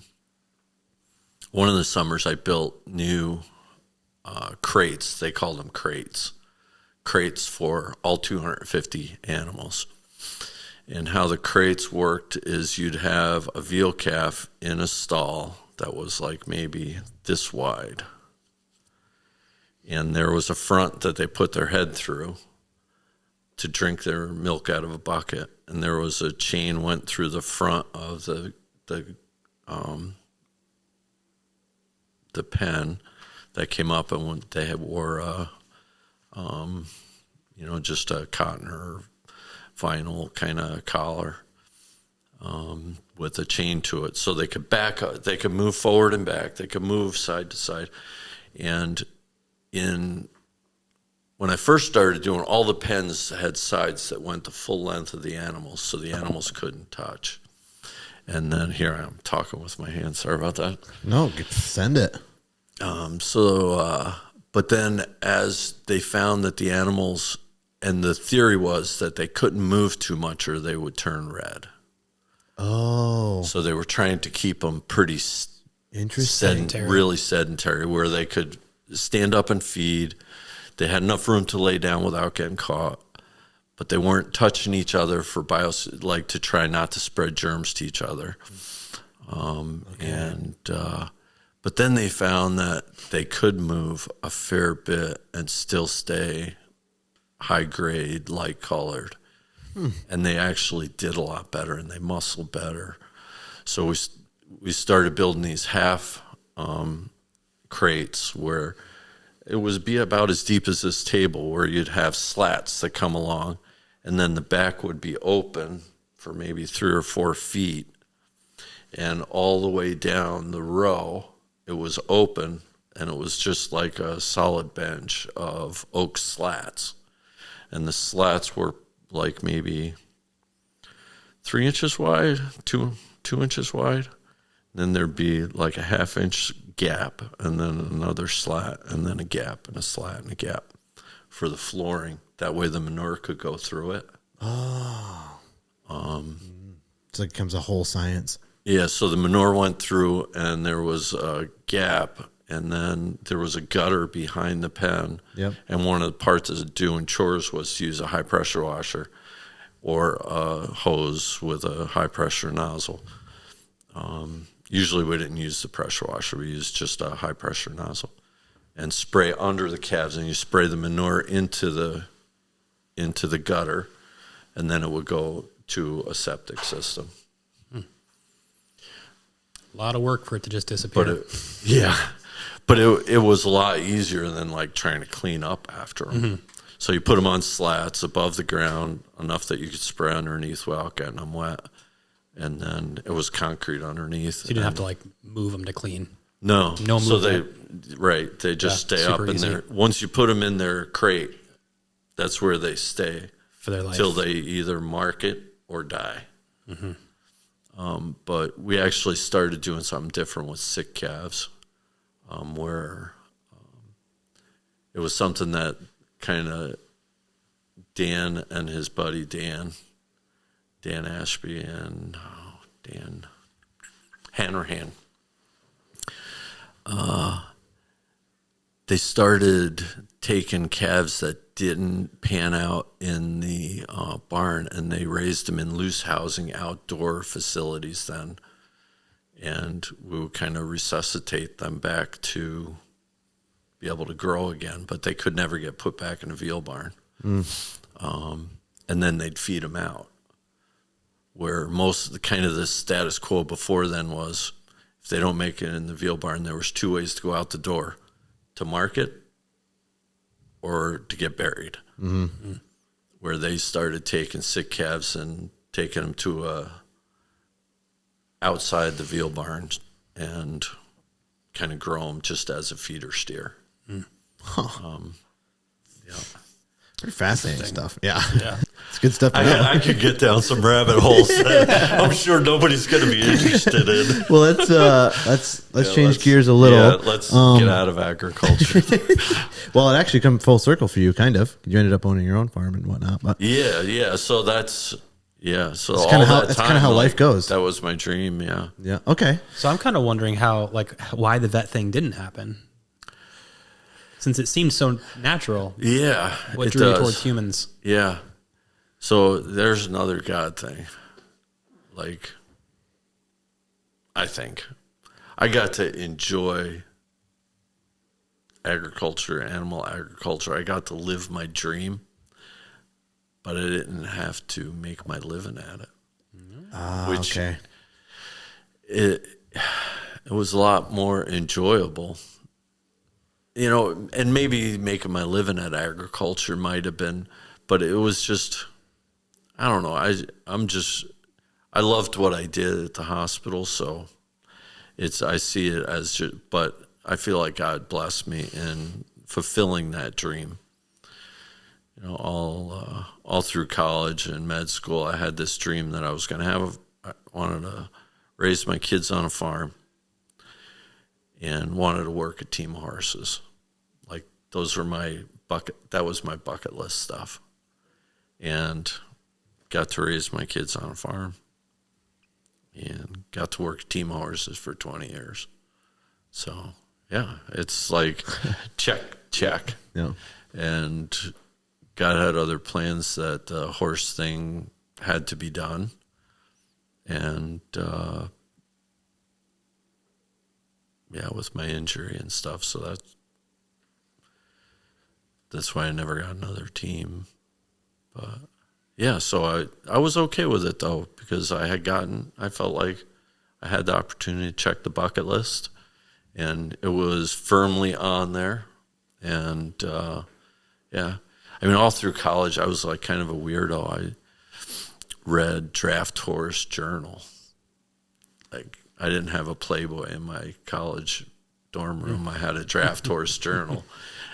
of the summers I built new crates. They called them crates for all 250 animals. And how the crates worked is you'd have a veal calf in a stall that was like maybe this wide. And there was a front that they put their head through to drink their milk out of a bucket. And there was a chain went through the front of the pen that came up, and when they wore just a cotton or vinyl kind of collar with a chain to it, so they could back up, they could move forward and back, they could move side to side. And when I first started doing, all the pens had sides that went the full length of the animals, so the animals couldn't touch. And then here I am talking with my hands. Sorry about that. No, send it. But then as they found that the animals, and the theory was that they couldn't move too much or they would turn red. Oh. So they were trying to keep them pretty really sedentary, where they could stand up and feed. They had enough room to lay down without getting caught, but they weren't touching each other for to try not to spread germs to each other. But then they found that they could move a fair bit and still stay high grade, light colored. And they actually did a lot better, and they muscled better. So we started building these half crates where it would be about as deep as this table, where you'd have slats that come along, and then the back would be open for maybe 3 or 4 feet, and all the way down the row it was open, and it was just like a solid bench of oak slats, and the slats were like maybe 3 inches wide, 2 inches wide. Then there'd be like a 1/2 inch gap, and then another slat, and then a gap, and a slat, and a gap for the flooring. That way the manure could go through it. Oh. So it becomes a whole science. Yeah, so the manure went through, and there was a gap, and then there was a gutter behind the pen. Yep. And one of the parts of doing chores was to use a high-pressure washer or a hose with a high-pressure nozzle. Usually we didn't use the pressure washer. We used just a high-pressure nozzle and spray under the calves, and you spray the manure into the gutter, and then it would go to a septic system. A lot of work for it to just disappear. But it was a lot easier than like trying to clean up after them. Mm-hmm. So you put them on slats above the ground enough that you could spray underneath without getting them wet, and then it was concrete underneath. So you didn't have to like move them to clean. No, so movement. they just stay up in there. Once you put them in their crate, that's where they stay for their life till they either mark it or die. Mm-hmm. But we actually started doing something different with sick calves, where it was something that kind of Dan and his buddy Dan Ashby and Dan Hanrahan, they started taking calves that didn't pan out in the barn, and they raised them in loose housing outdoor facilities then, and we would kind of resuscitate them back to be able to grow again, but they could never get put back in a veal barn. And then they'd feed them out, where most of the kind of the status quo before then was, if they don't make it in the veal barn, there was 2 ways to go out the door: to market or to get buried. Mm-hmm. Where they started taking sick calves and taking them to outside the veal barn and kind of grow them just as a feeder steer. Yeah. Pretty fascinating stuff. Yeah. It's good stuff. I could get down some rabbit holes that I'm sure nobody's going to be interested in. Well, let's change gears a little. Yeah, let's get out of agriculture. Well, it actually come full circle for you, kind of. You ended up owning your own farm and whatnot. But yeah. So that's So that's kind of how life goes. That was my dream. Yeah. Yeah. Okay. So I'm kind of wondering why the vet thing didn't happen, since it seemed so natural. Yeah. What drew you towards humans? Yeah. So there's another God thing. Like, I think I got to enjoy agriculture, animal agriculture. I got to live my dream, but I didn't have to make my living at it. Okay. It was a lot more enjoyable. And maybe making my living at agriculture might have been, but it was just, I don't know. I loved what I did at the hospital, so I see it as just, but I feel like God blessed me in fulfilling that dream. All through college and med school, I had this dream that I was going to I wanted to raise my kids on a farm and wanted to work a team of horses. Like, those were that was my bucket list stuff. And got to raise my kids on a farm and got to work a team of horses for 20 years. So, yeah, it's like check. Yeah. And God had other plans that the horse thing had to be done. And, with my injury and stuff. So that's why I never got another team. But, yeah, so I was okay with it, though, because I felt like I had the opportunity to check the bucket list. And it was firmly on there. And, all through college, I was like kind of a weirdo. I read Draft Horse Journal. Like, I didn't have a Playboy in my college dorm room. I had a Draft Horse Journal.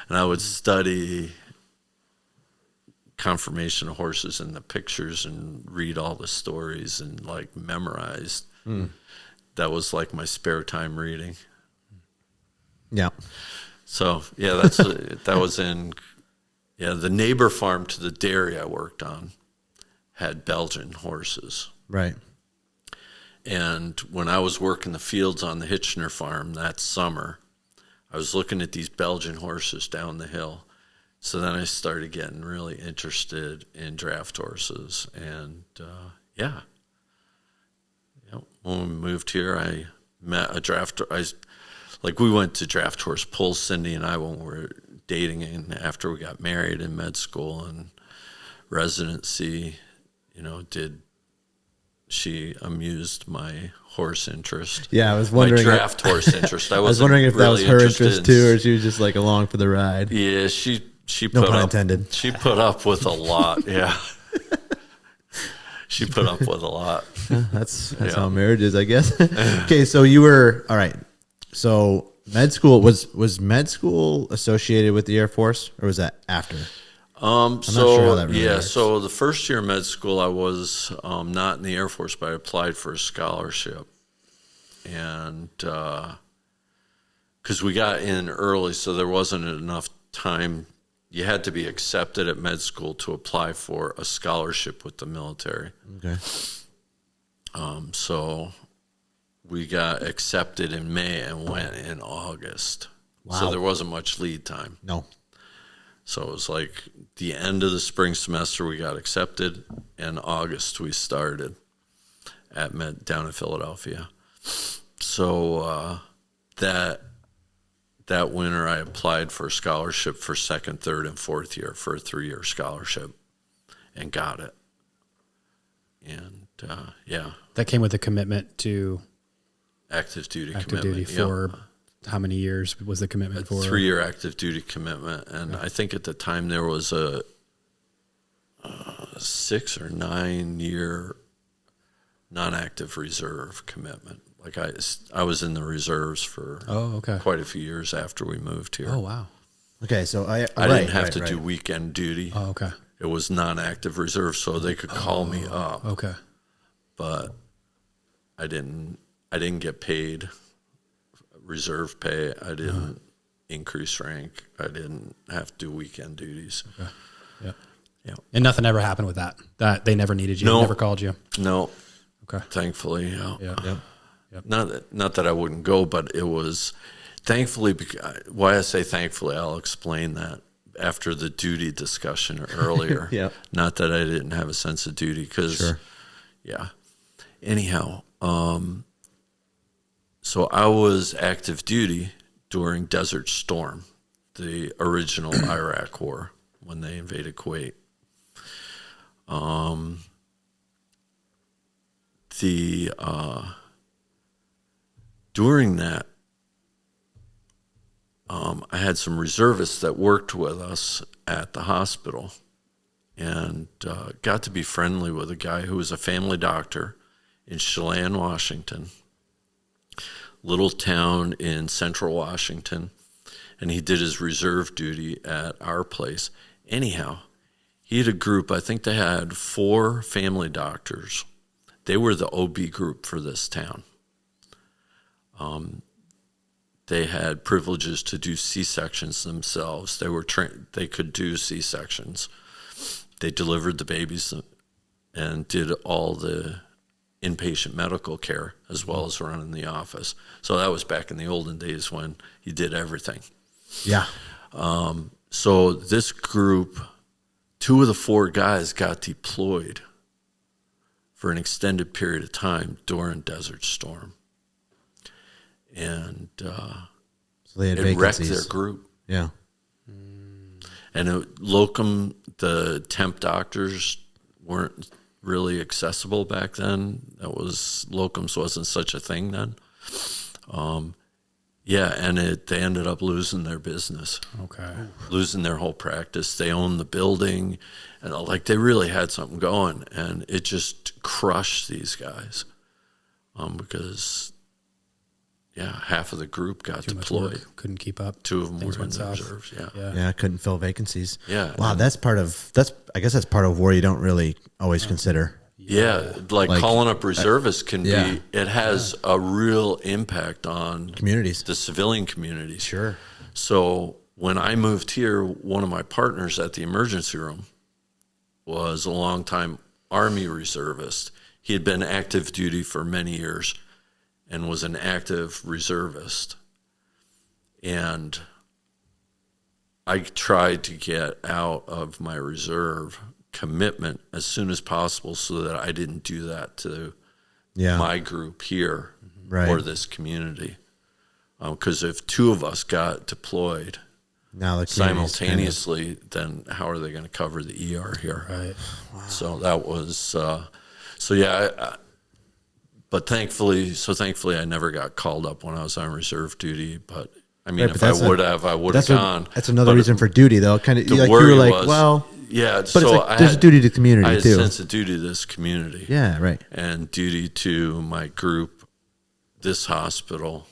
And I would study conformation of horses and the pictures and read all the stories and, like, memorized. That was like my spare time reading. Yeah. So, that was in, the neighbor farm to the dairy I worked on had Belgian horses. Right. And when I was working the fields on the Hitchner farm that summer, I was looking at these Belgian horses down the hill. So then I started getting really interested in draft horses. And, when we moved here, I met a draft. We went to draft horse pulls, Cindy and I, when we were dating, and after we got married in med school and residency, she amused my horse interest. Yeah, I was wondering. My draft horse interest. I was wondering if that was her interest too, or she was just like along for the ride. Yeah, she no put pun up. intended. She put up with a lot. Yeah, she put up with a lot. That's how marriage is, I guess. Okay, so you were all right. So med school was med school associated with the Air Force, or was that after? I'm not sure how that really works. So the first year of med school, I was not in the Air Force, but I applied for a scholarship, and because we got in early, so there wasn't enough time. You had to be accepted at med school to apply for a scholarship with the military. Okay. So we got accepted in May and went in August. Wow. So there wasn't much lead time. No. So it was like the end of the spring semester we got accepted, and August we started at Med down in Philadelphia. So that winter I applied for a scholarship for second, third, and fourth year for a 3-year scholarship, and got it. And that came with a commitment to active duty for how many years was the commitment for? 3-year active duty commitment, and I think at the time there was a 6 or 9 year non-active reserve commitment. Like I was in the reserves for quite a few years after we moved here. Oh wow. Okay, so I didn't have to do weekend duty. Oh okay. It was non-active reserve, so they could call me up. Okay. But I didn't get paid reserve pay. I didn't increase rank. I didn't have to do weekend duties. Okay. Yeah. And nothing ever happened with that. That they never needed you. No. They never called you. No. Okay. Thankfully, yeah. Yep. Not that I wouldn't go, but it was thankfully. Why I say thankfully, I'll explain that after the duty discussion earlier. Yeah. Not that I didn't have a sense of duty, because Anyhow, so I was active duty during Desert Storm, the original Iraq War, when they invaded Kuwait. During that, I had some reservists that worked with us at the hospital, and got to be friendly with a guy who was a family doctor in Chelan, Washington, little town in central Washington, and he did his reserve duty at our place. Anyhow, he had a group, I think they had 4 family doctors. They were the OB group for this town. They had privileges to do C-sections themselves. They were they could do C-sections. They delivered the babies and did all the inpatient medical care as well as running the office. So that was back in the olden days when he did everything. Yeah. So this group, 2 of the 4 guys got deployed for an extended period of time during Desert Storm. And so they had it vacancies. wrecked their group. Yeah. And the temp doctors weren't really accessible back then. Locums wasn't such a thing then. And they ended up losing their business. Okay. Losing their whole practice. They owned the building, and they really had something going, and it just crushed these guys. Because half of the group got deployed. Couldn't keep up. 2 of them Things were in went the south. reserves. Yeah, couldn't fill vacancies. Yeah. Wow, that's part of war you don't really always consider. Yeah, like calling up reservists can be, it has a real impact on communities, the civilian communities. Sure. So when I moved here, one of my partners at the emergency room was a longtime Army reservist. he had been active duty for many years and was an active reservist. And I tried to get out of my reserve commitment as soon as possible so that I didn't do that to my group here or this community. Because if two of us got deployed now simultaneously, then how are they going to cover the ER here? Right. Wow. So that was, but thankfully I never got called up when I was on reserve duty. But I mean, if I would have gone. That's another reason for duty, though. Kind of, like you were like, well, yeah. But so it's like, there's a duty to the community I had too. a sense of duty to this community. Yeah, right. And duty to my group, this hospital,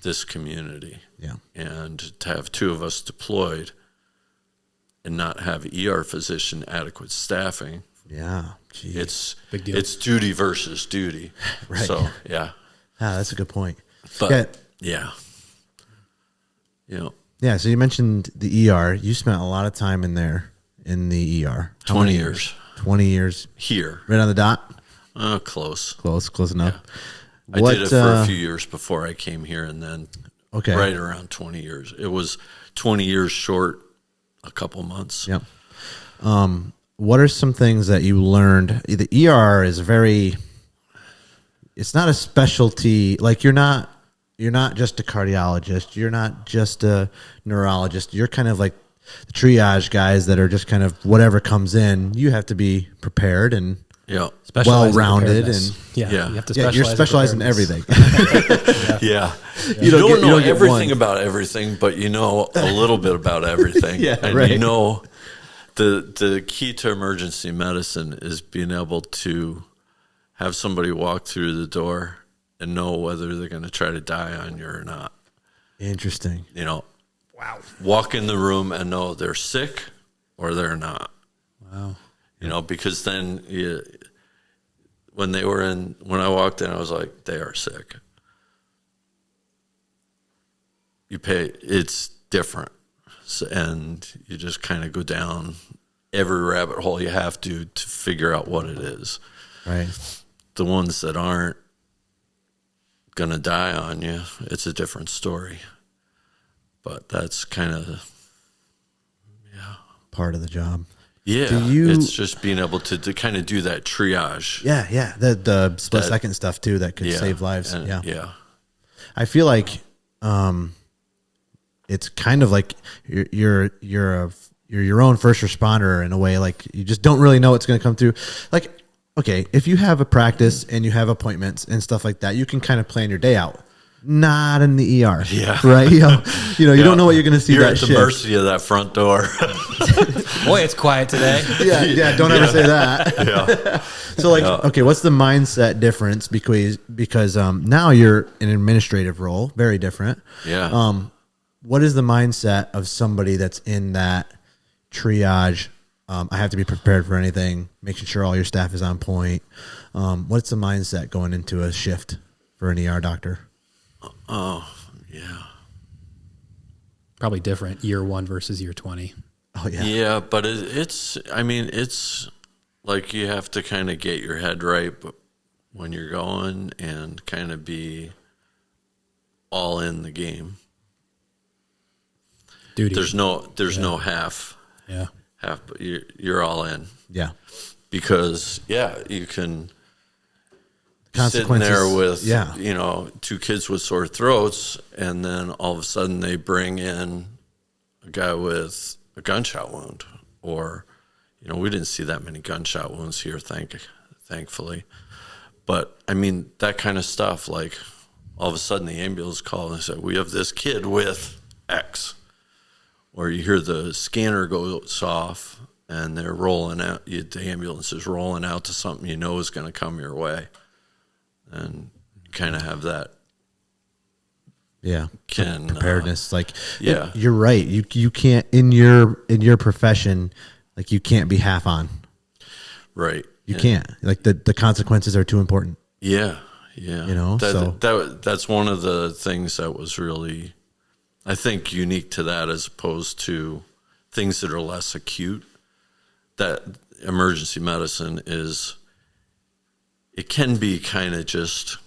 this community. Yeah. And to have two of us deployed and not have ER physician adequate staffing. Yeah. Gee. It's big deal. It's duty versus duty. Right. So, yeah. Ah, that's a good point. But yeah. Yeah, so you mentioned the ER. You spent a lot of time in there in the ER. 20 years. 20 years. Here. Right on the dot? Close. Close enough. Yeah. I did it for a few years before I came here, and then right around 20 years. It was 20 years short, a couple months. Yep. What are some things that you learned? The ER is it's not a specialty. Like you're not just a cardiologist. You're not just a neurologist. You're kind of like the triage guys that are just kind of whatever comes in. You have to be prepared and well-rounded and you have to you're specialized in everything. Yeah. You don't know everything about everything, but you know a little bit about everything. And you know the key to emergency medicine is being able to have somebody walk through the door and know whether they're going to try to die on you or not. Interesting. Walk in the room and know they're sick or they're not. Wow. Because then when I walked in, I was like, they are sick. It's different. And you just kind of go down every rabbit hole you have to figure out what it is. Right. The ones that aren't going to die on you, it's a different story. But that's kind of, part of the job. Yeah, it's just being able to kind of do that triage. Yeah. The split second stuff too that could save lives. I feel like it's kind of like you're your own first responder in a way. Like you just don't really know what's going to come through. Like, okay, if you have a practice and you have appointments and stuff like that, you can kind of plan your day out. Not in the ER. Yeah. Right? You don't know what you're going to see. You're at the mercy of that front door. Boy, it's quiet today. Yeah. Don't ever say that. Yeah. So okay, what's the mindset difference? Because now you're in an administrative role, very different. Yeah. What is the mindset of somebody that's in that triage? I have to be prepared for anything, making sure all your staff is on point. What's the mindset going into a shift for an ER doctor? Oh, yeah. Probably different year 1 versus year 20. Oh, yeah. Yeah, but it's like you have to kind of get your head right when you're going and kind of be all in the game. Duty. There's no half. Yeah. But you're all in. Yeah. Because, you can sitting consequences there with, two kids with sore throats, and then all of a sudden they bring in a guy with a gunshot wound. Or, we didn't see that many gunshot wounds here, thankfully. But, that kind of stuff, like all of a sudden the ambulance called and said, we have this kid with X. Or you hear the scanner goes off and they're rolling out, the ambulance is rolling out to something is going to come your way. And kind of have that. Yeah. Preparedness. Yeah. You're right. You can't, in your profession, like you can't be half on. Right. You can't. Like the consequences are too important. Yeah. Yeah. That's one of the things that was really, I think, unique to that as opposed to things that are less acute. That emergency medicine is it can be kind of just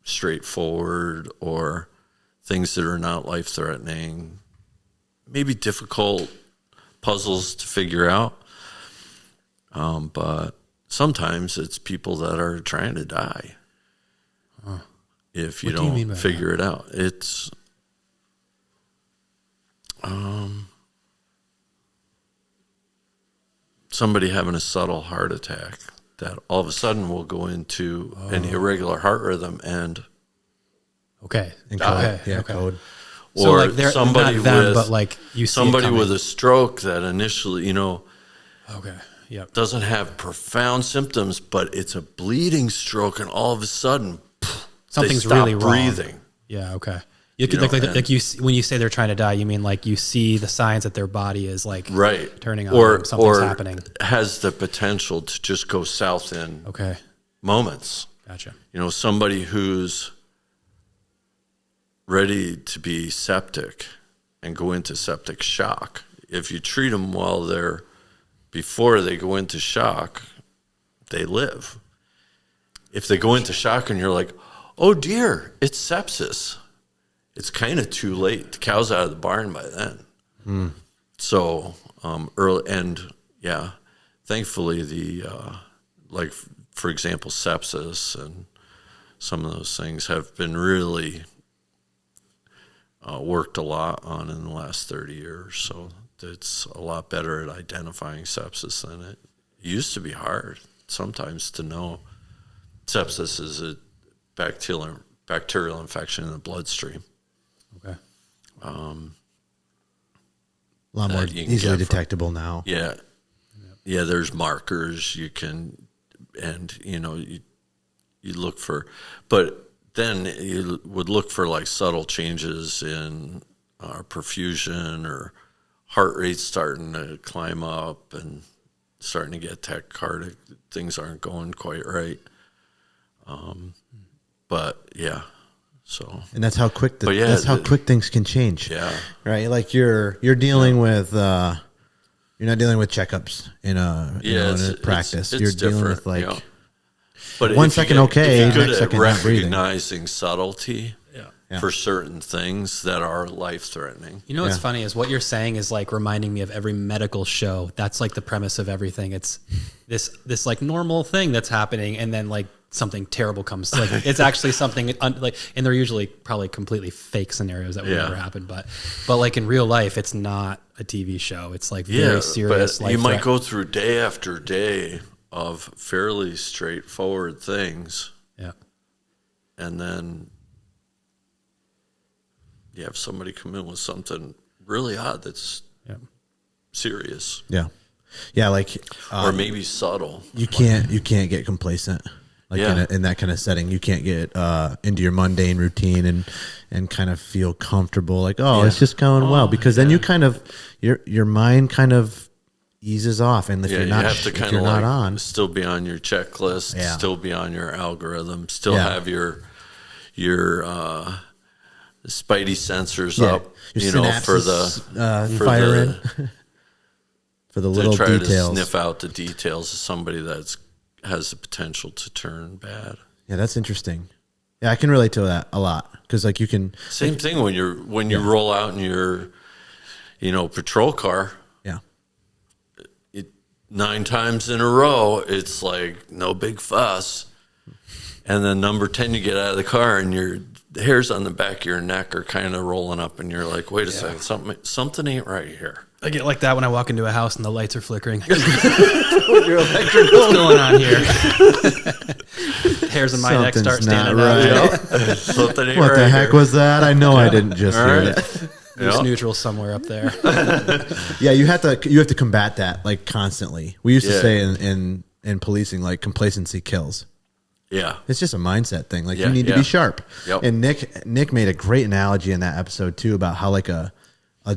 straightforward, or things that are not life-threatening, maybe difficult puzzles to figure out. But sometimes it's people that are trying to die. If you don't figure it out, it's somebody having a subtle heart attack that all of a sudden will go into an irregular heart rhythm and die. Code. Or so like they're somebody not them, with but like you see somebody with a stroke that initially, doesn't have profound symptoms, but it's a bleeding stroke, and all of a sudden, something's they stop really breathing. Wrong. Yeah. Okay. Like you when you say they're trying to die, you mean like you see the signs that their body is like turning on, or something's happening, has the potential to just go south in moments. Gotcha. Somebody who's ready to be septic and go into septic shock. If you treat them while before they go into shock, they live. If they go into shock and you're like, oh dear, it's sepsis, it's kind of too late. The cow's out of the barn by then. So early, and thankfully like for example, sepsis and some of those things have been really worked a lot on in the last 30 years. So it's a lot better at identifying sepsis than it used to be. Hard sometimes to know sepsis is a bacterial infection in the bloodstream. Okay. A lot more easily detectable now. Yeah. Yeah, there's markers you can, and you look for, but then you would look for like subtle changes in perfusion, or heart rate starting to climb up and starting to get tachycardic. Things aren't going quite right. But yeah, so. And that's how quick that's how quick things can change. Yeah. Right. Like you're dealing with, you're not dealing with checkups in a practice. You're dealing with like, but 1 second if you're good next at second not breathing. recognizing subtlety for certain things that are life-threatening. What's funny is what you're saying is like reminding me of every medical show. That's like the premise of everything. It's this like normal thing that's happening, and then like something terrible comes. Like it's actually something and they're usually probably completely fake scenarios that would never happen. But like in real life, it's not a TV show. It's like very serious. But you might go through day after day of fairly straightforward things. Yeah. And then you have somebody come in with something really odd that's serious. Yeah. Yeah, like or maybe subtle. You can't get complacent. Like in that kind of setting, you can't get into your mundane routine and kind of feel comfortable. Like, it's just going well, because then you kind of your mind kind of eases off, and if you're not, you have to kind of like on, still be on your checklist, still be on your algorithm, still have your spidey sensors up, for the for the little details. To sniff out the details of somebody that's has the potential to turn bad. Yeah, that's interesting. Yeah, I can relate to that a lot, because like you can same thing when you roll out in your patrol car. Yeah. 9 times in a row, it's like no big fuss. And then number 10, you get out of the car and the hairs on the back of your neck are kind of rolling up, and you're like, wait a second, something ain't right here. I get like that when I walk into a house and the lights are flickering. What's going on here? Hairs on my neck start standing right. Something ain't what right the heck here. was that? I know I didn't just hear it. There's neutral somewhere up there. Yeah, you have to combat that like constantly. We used to say in policing, like, complacency kills. Yeah, it's just a mindset thing. Like you need to be sharp. Yep. And Nick made a great analogy in that episode too about how like a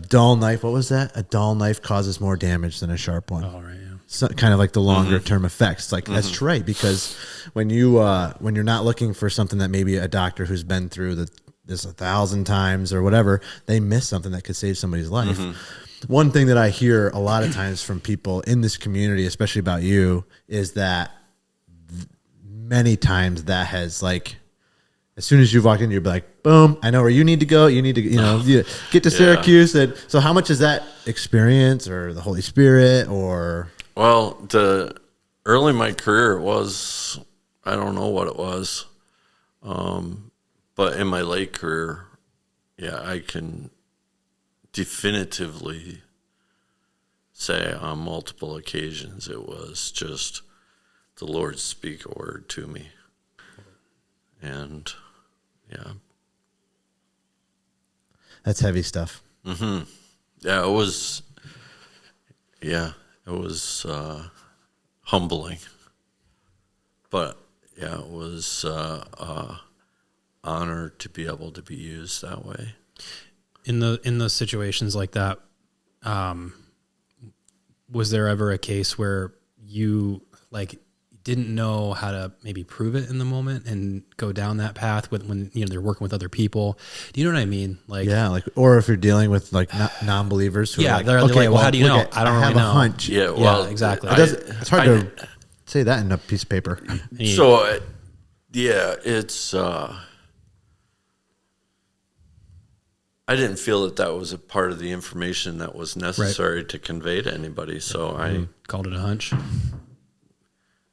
dull knife. What was that? A dull knife causes more damage than a sharp one. Oh right. Yeah. So, kind of like the longer term effects. Like that's right, because when you're not looking for something that maybe a doctor who's been through this 1,000 times or whatever, they miss something that could save somebody's life. One thing that I hear a lot of times from people in this community, especially about you, is that many times that has like, as soon as you've walked in, you'll be like, boom, I know where you need to go. You need to, get to Syracuse. And so how much is that experience or the Holy Spirit or? Well, early in my career, it was, I don't know what it was. But in my late career, I can definitively say on multiple occasions it was just the Lord speak a word to me. And that's heavy stuff. Mm-hmm. Yeah, it was humbling, but it was honor to be able to be used that way. In those situations like that, was there ever a case where you like didn't know how to maybe prove it in the moment and go down that path when they're working with other people? Do you know what I mean? Like, or if you're dealing with like non-believers who are like, they're like, well, how do you know? I don't really know. A hunch. Yeah, well, exactly. It's hard to say that in a piece of paper. So, it's. I didn't feel that was a part of the information that was necessary to convey to anybody. So I called it a hunch.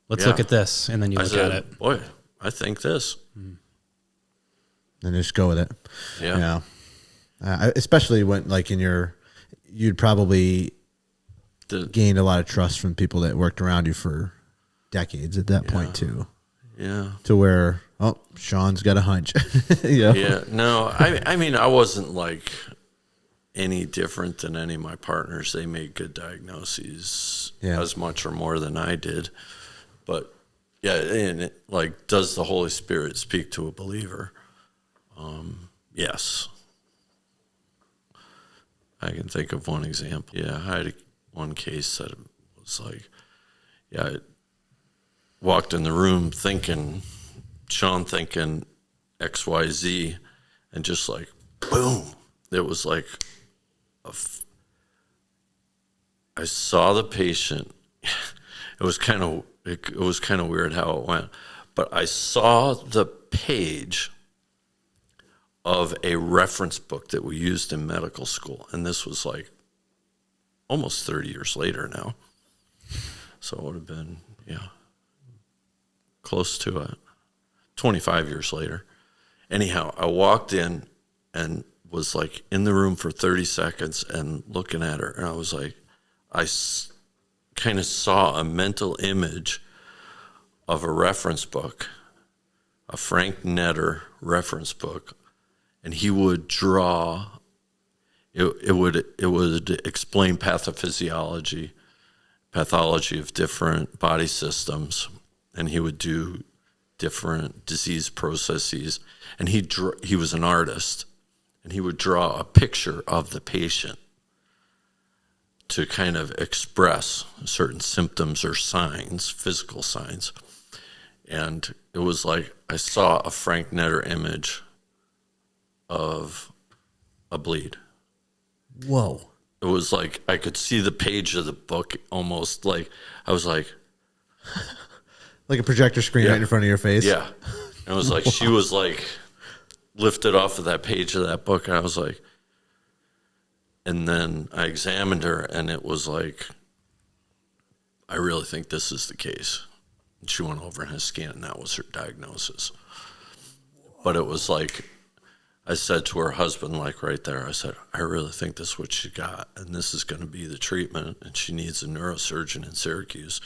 Let's look at this, and then you look at it. Boy, I think this. And just go with it. Yeah. Especially when, like, you'd probably gained a lot of trust from people that worked around you for decades at that point too. Yeah. To where, Sean's got a hunch. Yeah. No, I mean, I wasn't like any different than any of my partners. They made good diagnoses as much or more than I did. But and does the Holy Spirit speak to a believer? Yes. I can think of one example. Yeah, I had one case that was like, I walked in the room Sean thinking XYZ, and just like, boom, it was like, I saw the patient. It was kind of weird how it went, but I saw the page of a reference book that we used in medical school, and this was like almost 30 years later now. So it would have been, close to it. 25 years later. Anyhow, I walked in and was like in the room for 30 seconds and looking at her, and I was like, I kind of saw a mental image of a reference book, a Frank Netter reference book, and he would draw. It would explain pathology of different body systems, and he would do different disease processes. And he was an artist, and he would draw a picture of the patient to kind of express certain symptoms or signs, physical signs. And it was like I saw a Frank Netter image of a bleed. Whoa. It was like I could see the page of the book almost like I was like... like a projector screen right in front of your face? Yeah. And it was like she was like lifted off of that page of that book, and I was like... And then I examined her, and it was like, I really think this is the case. And she went over and had a scan, and that was her diagnosis. But it was like, I said to her husband, like right there, I said, I really think this is what she got, and this is going to be the treatment, and she needs a neurosurgeon in Syracuse.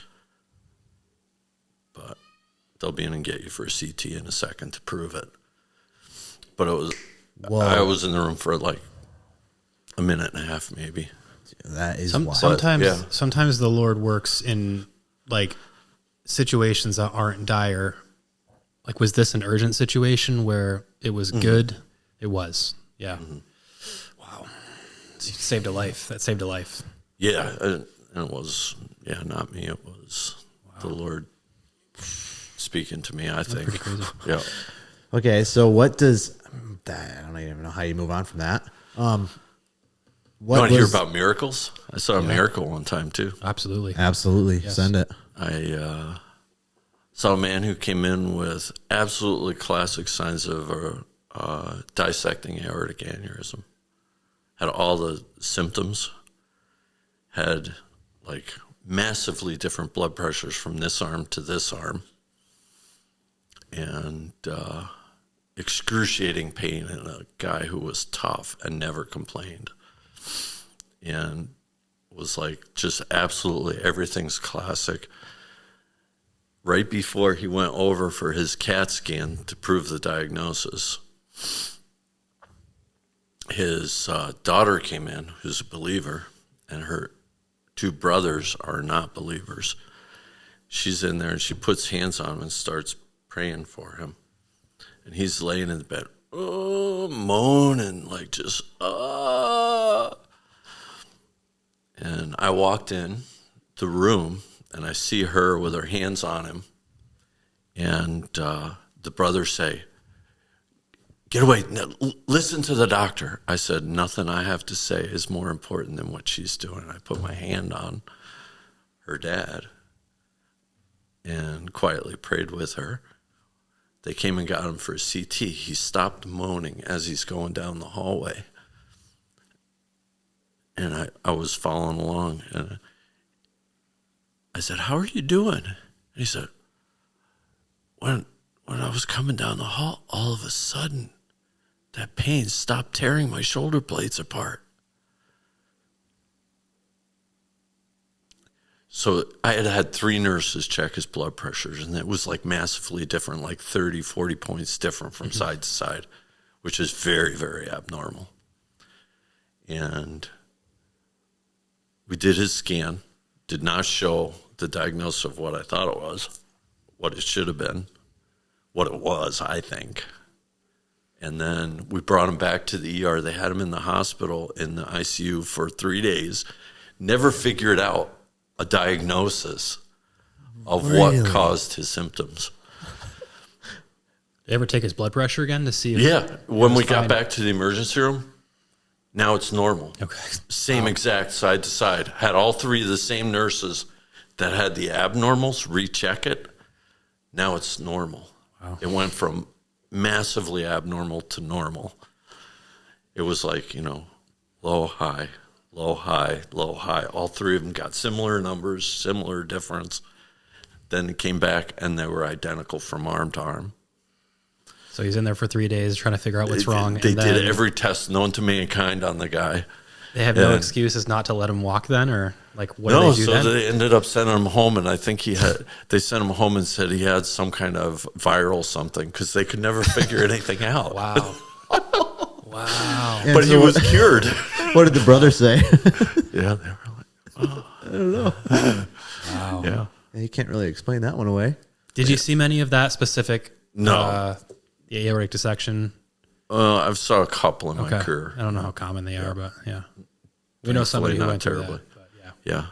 But they'll be in and get you for a CT in a second to prove it. But it was, I was in the room for like a minute and a half, maybe. That is wild. Sometimes the Lord works in like situations that aren't dire. Like, was this an urgent situation where it was good? It was. Yeah. Mm-hmm. Wow. It saved a life. That saved a life. Yeah. And it was, not me. It was the Lord speaking to me, I think. Pretty crazy. Yeah. Okay. So what does that, I don't even know how you move on from that. You want to hear about miracles? I saw a miracle one time too. Absolutely. Yes. Send it. Saw a man who came in with absolutely classic signs of a dissecting aortic aneurysm. Had all the symptoms, had like massively different blood pressures from this arm to this arm, and excruciating pain in a guy who was tough and never complained, and was like just absolutely everything's classic. Right before he went over for his CAT scan to prove the diagnosis, his daughter came in, who's a believer, and her 2 brothers are not believers. She's in there, and she puts hands on him and starts praying for him. And he's laying in the bed, moaning, like just, And I walked in the room, and I see her with her hands on him, and the brothers say, "Get away, now, listen to the doctor." I said, "Nothing I have to say is more important than what she's doing." I put my hand on her dad and quietly prayed with her. They came and got him for a CT. He stopped moaning as he's going down the hallway. And I was following along, and I said, "How are you doing?" And he said, when I was coming down the hall, all of a sudden, that pain stopped tearing my shoulder blades apart. So I had 3 nurses check his blood pressures, and it was like massively different, like 30, 40 points different from side to side, which is very, very abnormal. And we did his scan, did not show the diagnosis of what I thought it was, what it should have been, what it was, I think. And then we brought him back to the ER. They had him in the hospital in the ICU for 3 days, never figured out a diagnosis of what caused his symptoms. Did you ever take his blood pressure again to see if when we got back to the emergency room, now it's normal. Okay. Same exact side to side. Had all 3 of the same nurses that had the abnormals recheck it. Now it's normal. Wow. It went from massively abnormal to normal. It was like, low, high, low, high, low, high. All 3 of them got similar numbers, similar difference. Then it came back, and they were identical from arm to arm. So he's in there for 3 days trying to figure out what's wrong. They did every test known to mankind on the guy. They have no excuses not to let him walk then, or like what do they do then? No, so they ended up sending him home, and I think they sent him home and said he had some kind of viral something because they could never figure anything out. Wow. Wow. But so he was cured. What did the brothers say? Yeah, they were like, I don't know. Wow. Yeah. You can't really explain that one away. Did you see many of that specific? No. The aortic dissection? I've saw a couple in my career. I don't know how common they are, but yeah. We know somebody who went terribly. Through that, but Yeah.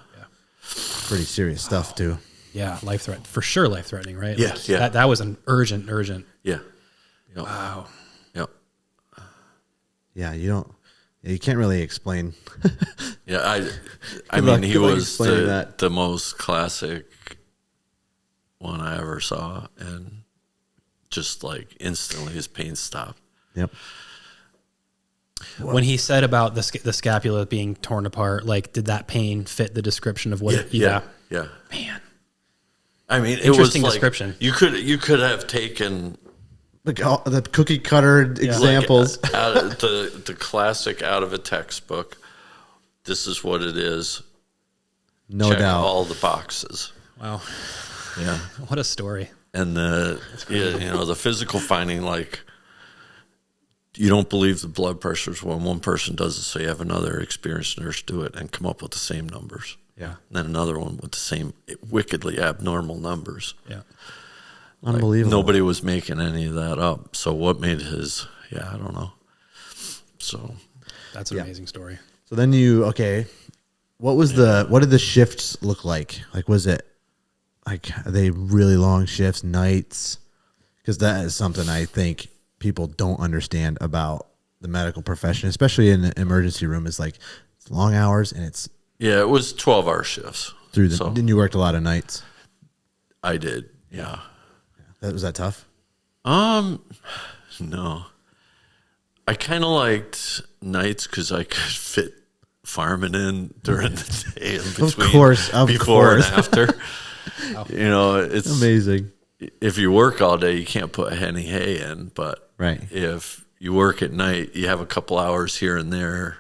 Pretty serious stuff, too. Yeah, for sure life-threatening, right? Yeah, yeah. That was an urgent. Yeah. Yep. Wow. Yep. Yeah, you can't really explain. Yeah, I mean, he was the most classic one I ever saw, and just like instantly his pain stopped. Yep. When he said about the scapula being torn apart, like, did that pain fit the description of what? Yeah. Man, I mean, it interesting was description. Like, you could have taken the cookie cutter examples, like, the classic out of a textbook. This is what it is. No Check doubt, all the boxes. Wow. Yeah. What a story. And the physical finding, like, you don't believe the blood pressures when one person does it, so you have another experienced nurse do it and come up with the same numbers. Yeah. And then another one with the same wickedly abnormal numbers. Yeah. Unbelievable. Like, nobody was making any of that up. So what made his? Yeah, I don't know. So that's an amazing story. So then what did the shifts look like? Like, was it like, are they really long shifts, nights? Because that is something I think people don't understand about the medical profession, especially in the emergency room. Is like, it's long hours, and it's it was 12-hour shifts. Didn't you worked a lot of nights? I did, yeah. Was that tough? No. I kind of liked nights because I could fit farming in during the day in between, before and after. You know, it's amazing. If you work all day, you can't put any hay in, but if you work at night, you have a couple hours here and there,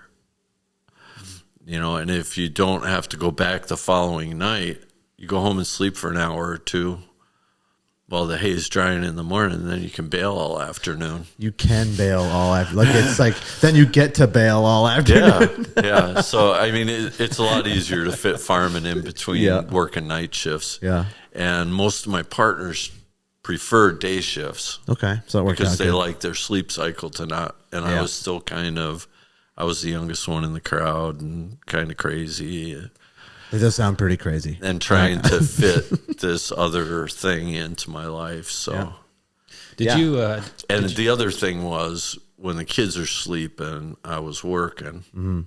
you know, and if you don't have to go back the following night, you go home and sleep for an hour or two while the hay is drying in the morning, and then you can bale all afternoon. You can bale all afternoon. Like, it's like, then you get to bale all afternoon. Yeah. So, I mean, it's a lot easier to fit farming in between working night shifts. Yeah. And most of my partners prefer day shifts. Okay. So it worked out because they like their sleep cycle to not, and I was still I was the youngest one in the crowd and kind of crazy. It does sound pretty crazy. And trying to fit this other thing into my life. So, did you? And the other thing was when the kids are sleeping, I was working. Mm-hmm.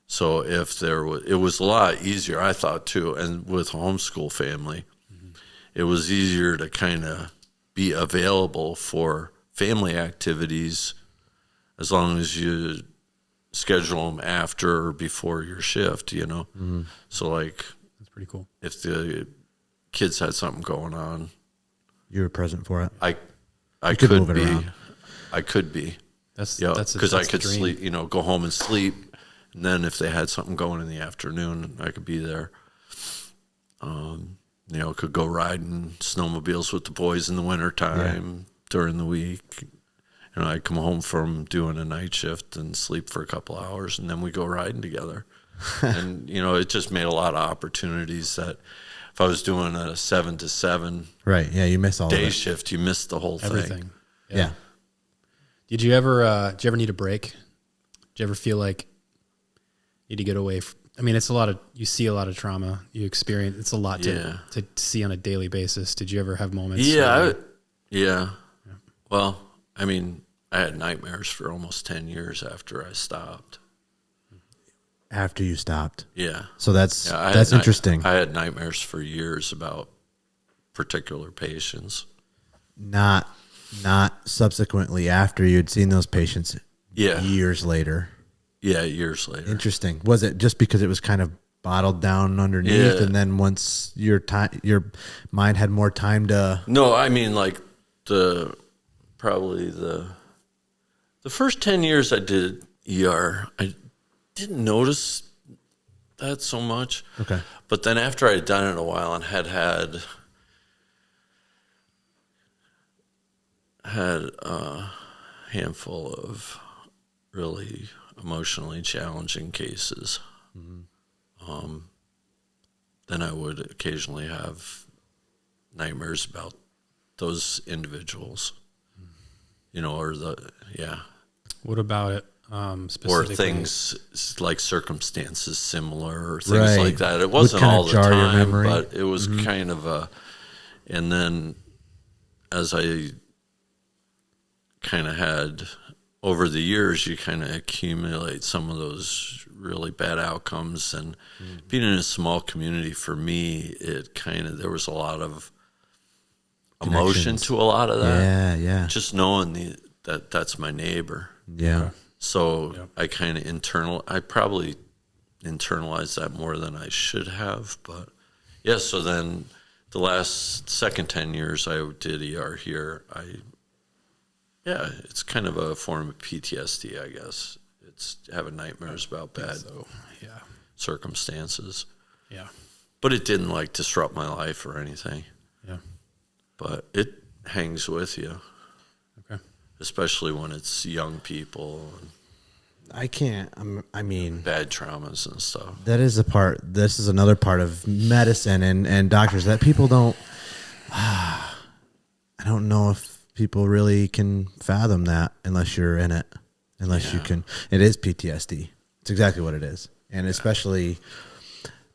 So if it was a lot easier, I thought too. And with a homeschool family, it was easier to kind of be available for family activities as long as you schedule them after or before your shift, you know? Mm-hmm. So, like, that's pretty cool. If the kids had something going on, you were present for it. I could move it around. I could be. That's because I could sleep, you know, go home and sleep. And then if they had something going in the afternoon, I could be there. You know, could go riding snowmobiles with the boys in the wintertime during the week. You know, I'd come home from doing a night shift and sleep for a couple hours, and then we go riding together. And, you know, it just made a lot of opportunities that if I was doing a 7 to 7 you miss all day shift, you miss the whole everything. thing. Yeah. Did you ever need a break? Did you ever feel like you need to get away I mean, you see a lot of trauma. You experience, it's a lot to see on a daily basis. Did you ever have moments? Yeah. Well, I mean, I had nightmares for almost 10 years after I stopped. After you stopped? Yeah. So that's interesting. I had nightmares for years about particular patients. Not subsequently after you'd seen those patients years later. Yeah, years later. Interesting. Was it just because it was kind of bottled down underneath, and then once your mind had more time to? No, I mean, like probably the first 10 years I did ER, I didn't notice that so much. Okay. But then after I had done it a while and had a handful of really emotionally challenging cases, then I would occasionally have nightmares about those individuals, you know, What about it specifically? or things like circumstances similar or things like that. It wasn't all the time, but it was kind of and then as I kind of had over the years, you kind of accumulate some of those really bad outcomes. And being in a small community, for me, there was a lot of emotion to a lot of that. Yeah. Just knowing that's my neighbor. Yeah. So I kind of I probably internalized that more than I should have. But so then the second 10 years I did ER here, it's kind of a form of PTSD, I guess. It's having nightmares about bad circumstances. Yeah. But it didn't like disrupt my life or anything. Yeah. But it hangs with you. Okay. Especially when it's young people. I mean, bad traumas and stuff. That is this is another part of medicine and doctors that people don't, I don't know if people really can fathom that unless you're in it, you can. It is PTSD. It's exactly what it is. And especially,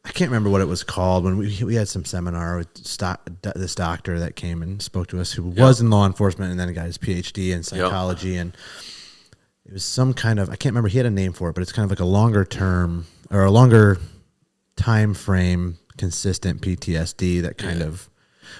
I can't remember what it was called when we had some seminar with this doctor that came and spoke to us who was in law enforcement and then got his PhD in psychology. And it was some kind of, I can't remember, he had a name for it, but it's kind of like a longer term or a longer time frame consistent PTSD that kind of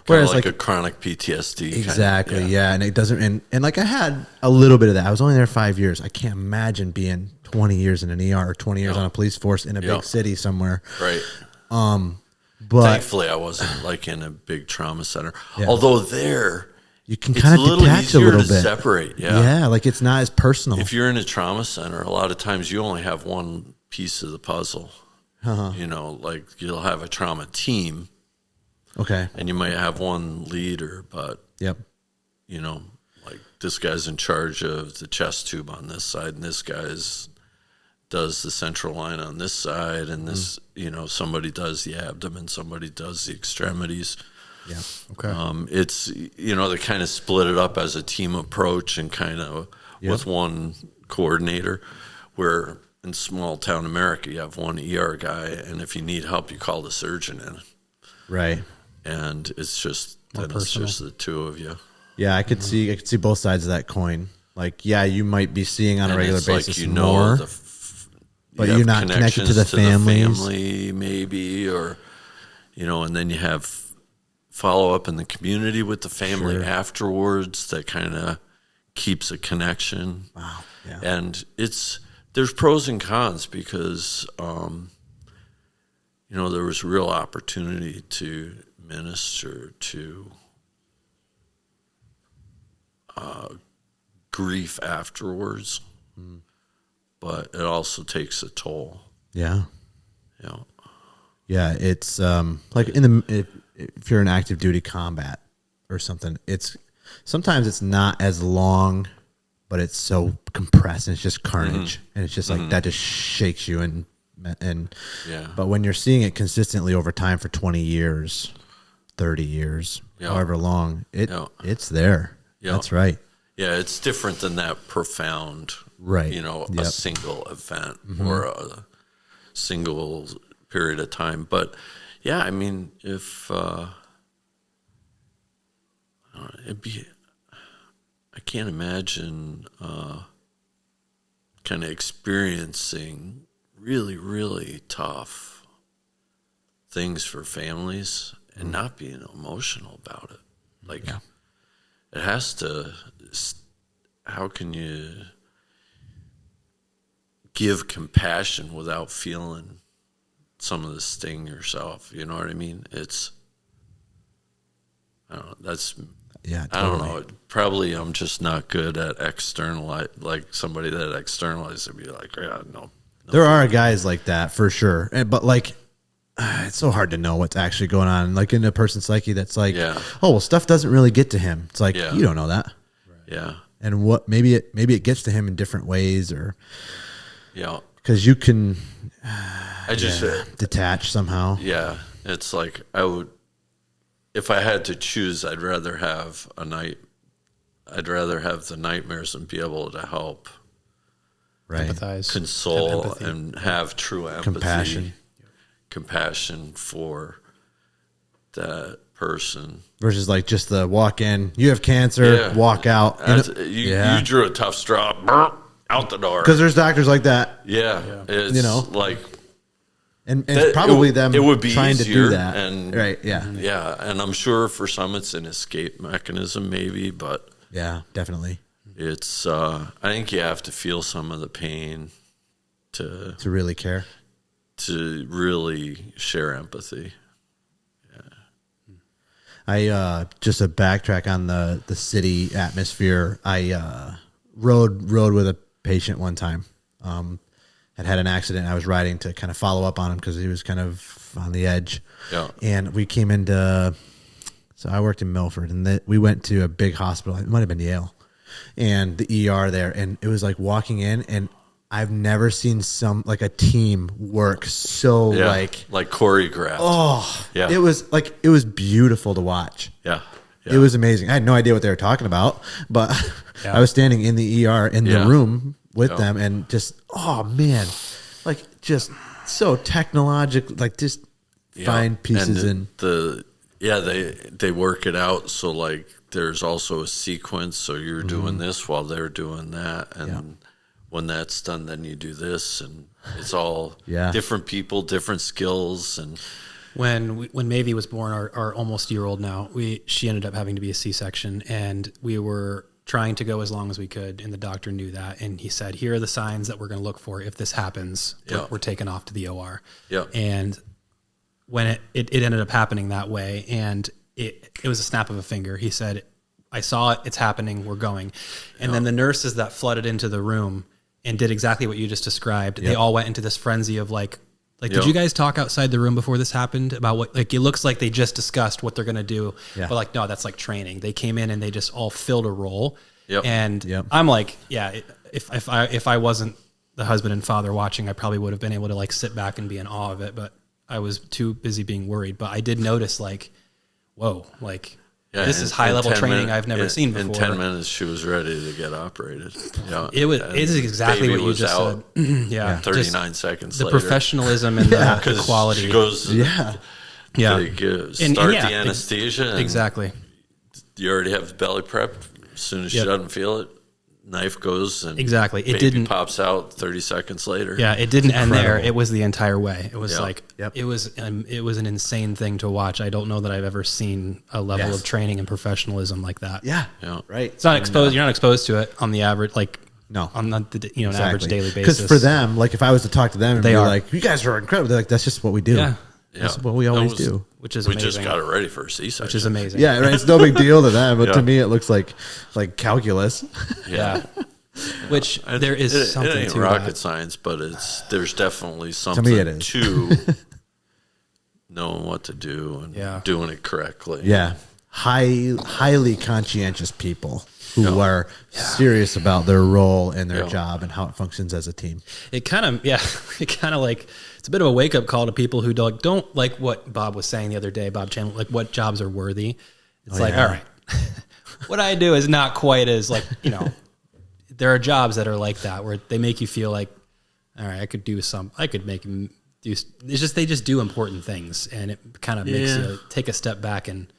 Whereas like a chronic PTSD. Exactly. Yeah. And it doesn't, and like I had a little bit of that. I was only there 5 years. I can't imagine being 20 years in an ER or 20 years on a police force in a big city somewhere. Right. But thankfully I wasn't like in a big trauma center. Although there, you can kind of detach a little bit. Separate. Yeah. Like it's not as personal. If you're in a trauma center, a lot of times you only have one piece of the puzzle. You know, like you'll have a trauma team. Okay. And you might have one leader, but you know, like this guy's in charge of the chest tube on this side, and this guy's does the central line on this side, and this, you know, somebody does the abdomen, somebody does the extremities. Yeah. Okay. It's, you know, they kind of split it up as a team approach and kind of with one coordinator, where in small town America, you have one ER guy, and if you need help, you call the surgeon in. Right. And it's just it's just the two of you. Yeah, I could see both sides of that coin. Like, yeah, you might be seeing on a regular basis like, you more, know, but you're not connected to the family, maybe, or you know, and then you have follow up in the community with the family afterwards. That kind of keeps a connection. Wow. Yeah. And there's pros and cons because you know, there was real opportunity to minister to grief afterwards, but it also takes a toll. Yeah. Yeah. Yeah. It's like if you're in active duty combat or something, sometimes it's not as long, but it's so compressed and it's just carnage, and it's just like that just shakes you and but when you're seeing it consistently over time for 20 years, 30 years, however long, it's there. That's right. Yeah, it's different than that profound, you know, a single event or a single period of time. But yeah, I mean, if I can't imagine kind of experiencing really, really tough things for families and not being emotional about it. Like, it has to, how can you give compassion without feeling some of the sting yourself? You know what I mean? It's, I don't know, that's, totally. I don't know. Probably I'm just not good at like somebody that externalizes would be like, no. There are guys like that for sure. But like, it's so hard to know what's actually going on. Like in a person's psyche, that's like, oh, well, stuff doesn't really get to him. It's like, you don't know that. Yeah. And what, maybe it gets to him in different ways, or, cause you can, I just detach somehow. Yeah. It's like, if I had to choose, I'd rather have the nightmares and be able to help. Right. Empathize, console, and have true empathy, compassion for that person. Versus like just the walk in, you have cancer, walk out. You drew a tough straw, out the door. Because there's doctors like that. Yeah. It's, you know, like, and it's probably them it would be trying easier, to do that. And, right. Yeah. Yeah. And I'm sure for some it's an escape mechanism, maybe, but. Yeah, definitely. It's, I think you have to feel some of the pain to really care, to really share empathy. Yeah. I, just to backtrack on the city atmosphere, I, rode with a patient one time, had an accident. I was riding to kind of follow up on him because he was kind of on the edge. Yeah. And we came into, so I worked in Milford, and we went to a big hospital. It might've been Yale. And the ER there, and it was like walking in, and I've never seen a team work so like choreographed. Oh, yeah. It was beautiful to watch. Yeah. It was amazing. I had no idea what they were talking about, but I was standing in the ER in the room with them, and just, oh man, like just so technological, like just find pieces and they work it out. So like, there's also a sequence, so you're doing this while they're doing that, and when that's done, then you do this, and it's all different people, different skills, and When Mavie was born, our almost year-old now, she ended up having to be a C-section, and we were trying to go as long as we could, and the doctor knew that, and he said, here are the signs that we're going to look for. If this happens, we're taken off to the OR. And when it ended up happening that way, and it was a snap of a finger. He said, I saw it, it's happening, we're going. And then the nurses that flooded into the room and did exactly what you just described, they all went into this frenzy of like, did you guys talk outside the room before this happened about what, like, it looks like they just discussed what they're going to do, but like, no, that's like training. They came in and they just all filled a role. And I'm like, if I wasn't the husband and father watching, I probably would have been able to like sit back and be in awe of it, but I was too busy being worried. But I did notice like, whoa, like this is high level training I've never seen before. In 10 minutes, she was ready to get operated. It is exactly what you just said. 39 seconds the later. The professionalism and the quality. She goes, start the anesthesia. Exactly. You already have the belly prep. As soon as she doesn't feel it, knife goes and baby pops out 30 seconds later. Yeah, it didn't end there. It was the entire way. It was it was an insane thing to watch. I don't know that I've ever seen a level of training and professionalism like that. Right. It's not exposed. You're not exposed to it on the average, like on the an average daily basis. Because for them, like if I was to talk to them and be like, "You guys are incredible," they're like, "That's just what we do. That's what we always do." Which is amazing. We just got it ready for a C-section. Which is amazing. Yeah, right. It's no big deal to them, but to me, it looks like calculus. Which there is something it ain't to rocket that. science, but there's definitely something to me it is. to knowing what to do and doing it correctly. Yeah, highly conscientious people who are serious about their role and their job and how it functions as a team. It kind of like, it's a bit of a wake up call to people who don't like what Bob was saying the other day, Bob Chandler, like what jobs are worthy. It's all right, what I do is not quite as like, there are jobs that are like that where they make you feel like, all right, I could make them do, they just do important things. And it kind of makes you take a step back and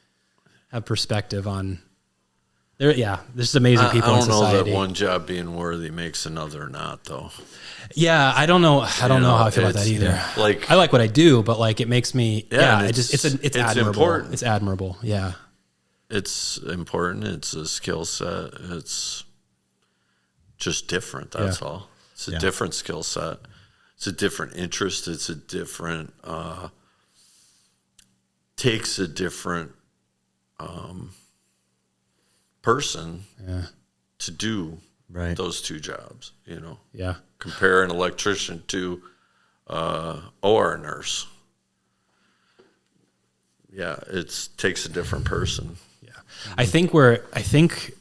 have perspective on there's just amazing people in society. I don't know that one job being worthy makes another not, though. Yeah, I don't know. I don't know how I feel about that either. Yeah. Like, I like what I do, but like it makes me. It's admirable. Important. It's admirable. Yeah, it's important. It's a skill set. It's just different. That's all. It's a different skill set. It's a different interest. It's a different. Takes a different person to do those two jobs. Yeah. Compare an electrician to OR nurse. Yeah, it takes a different person. Yeah, I think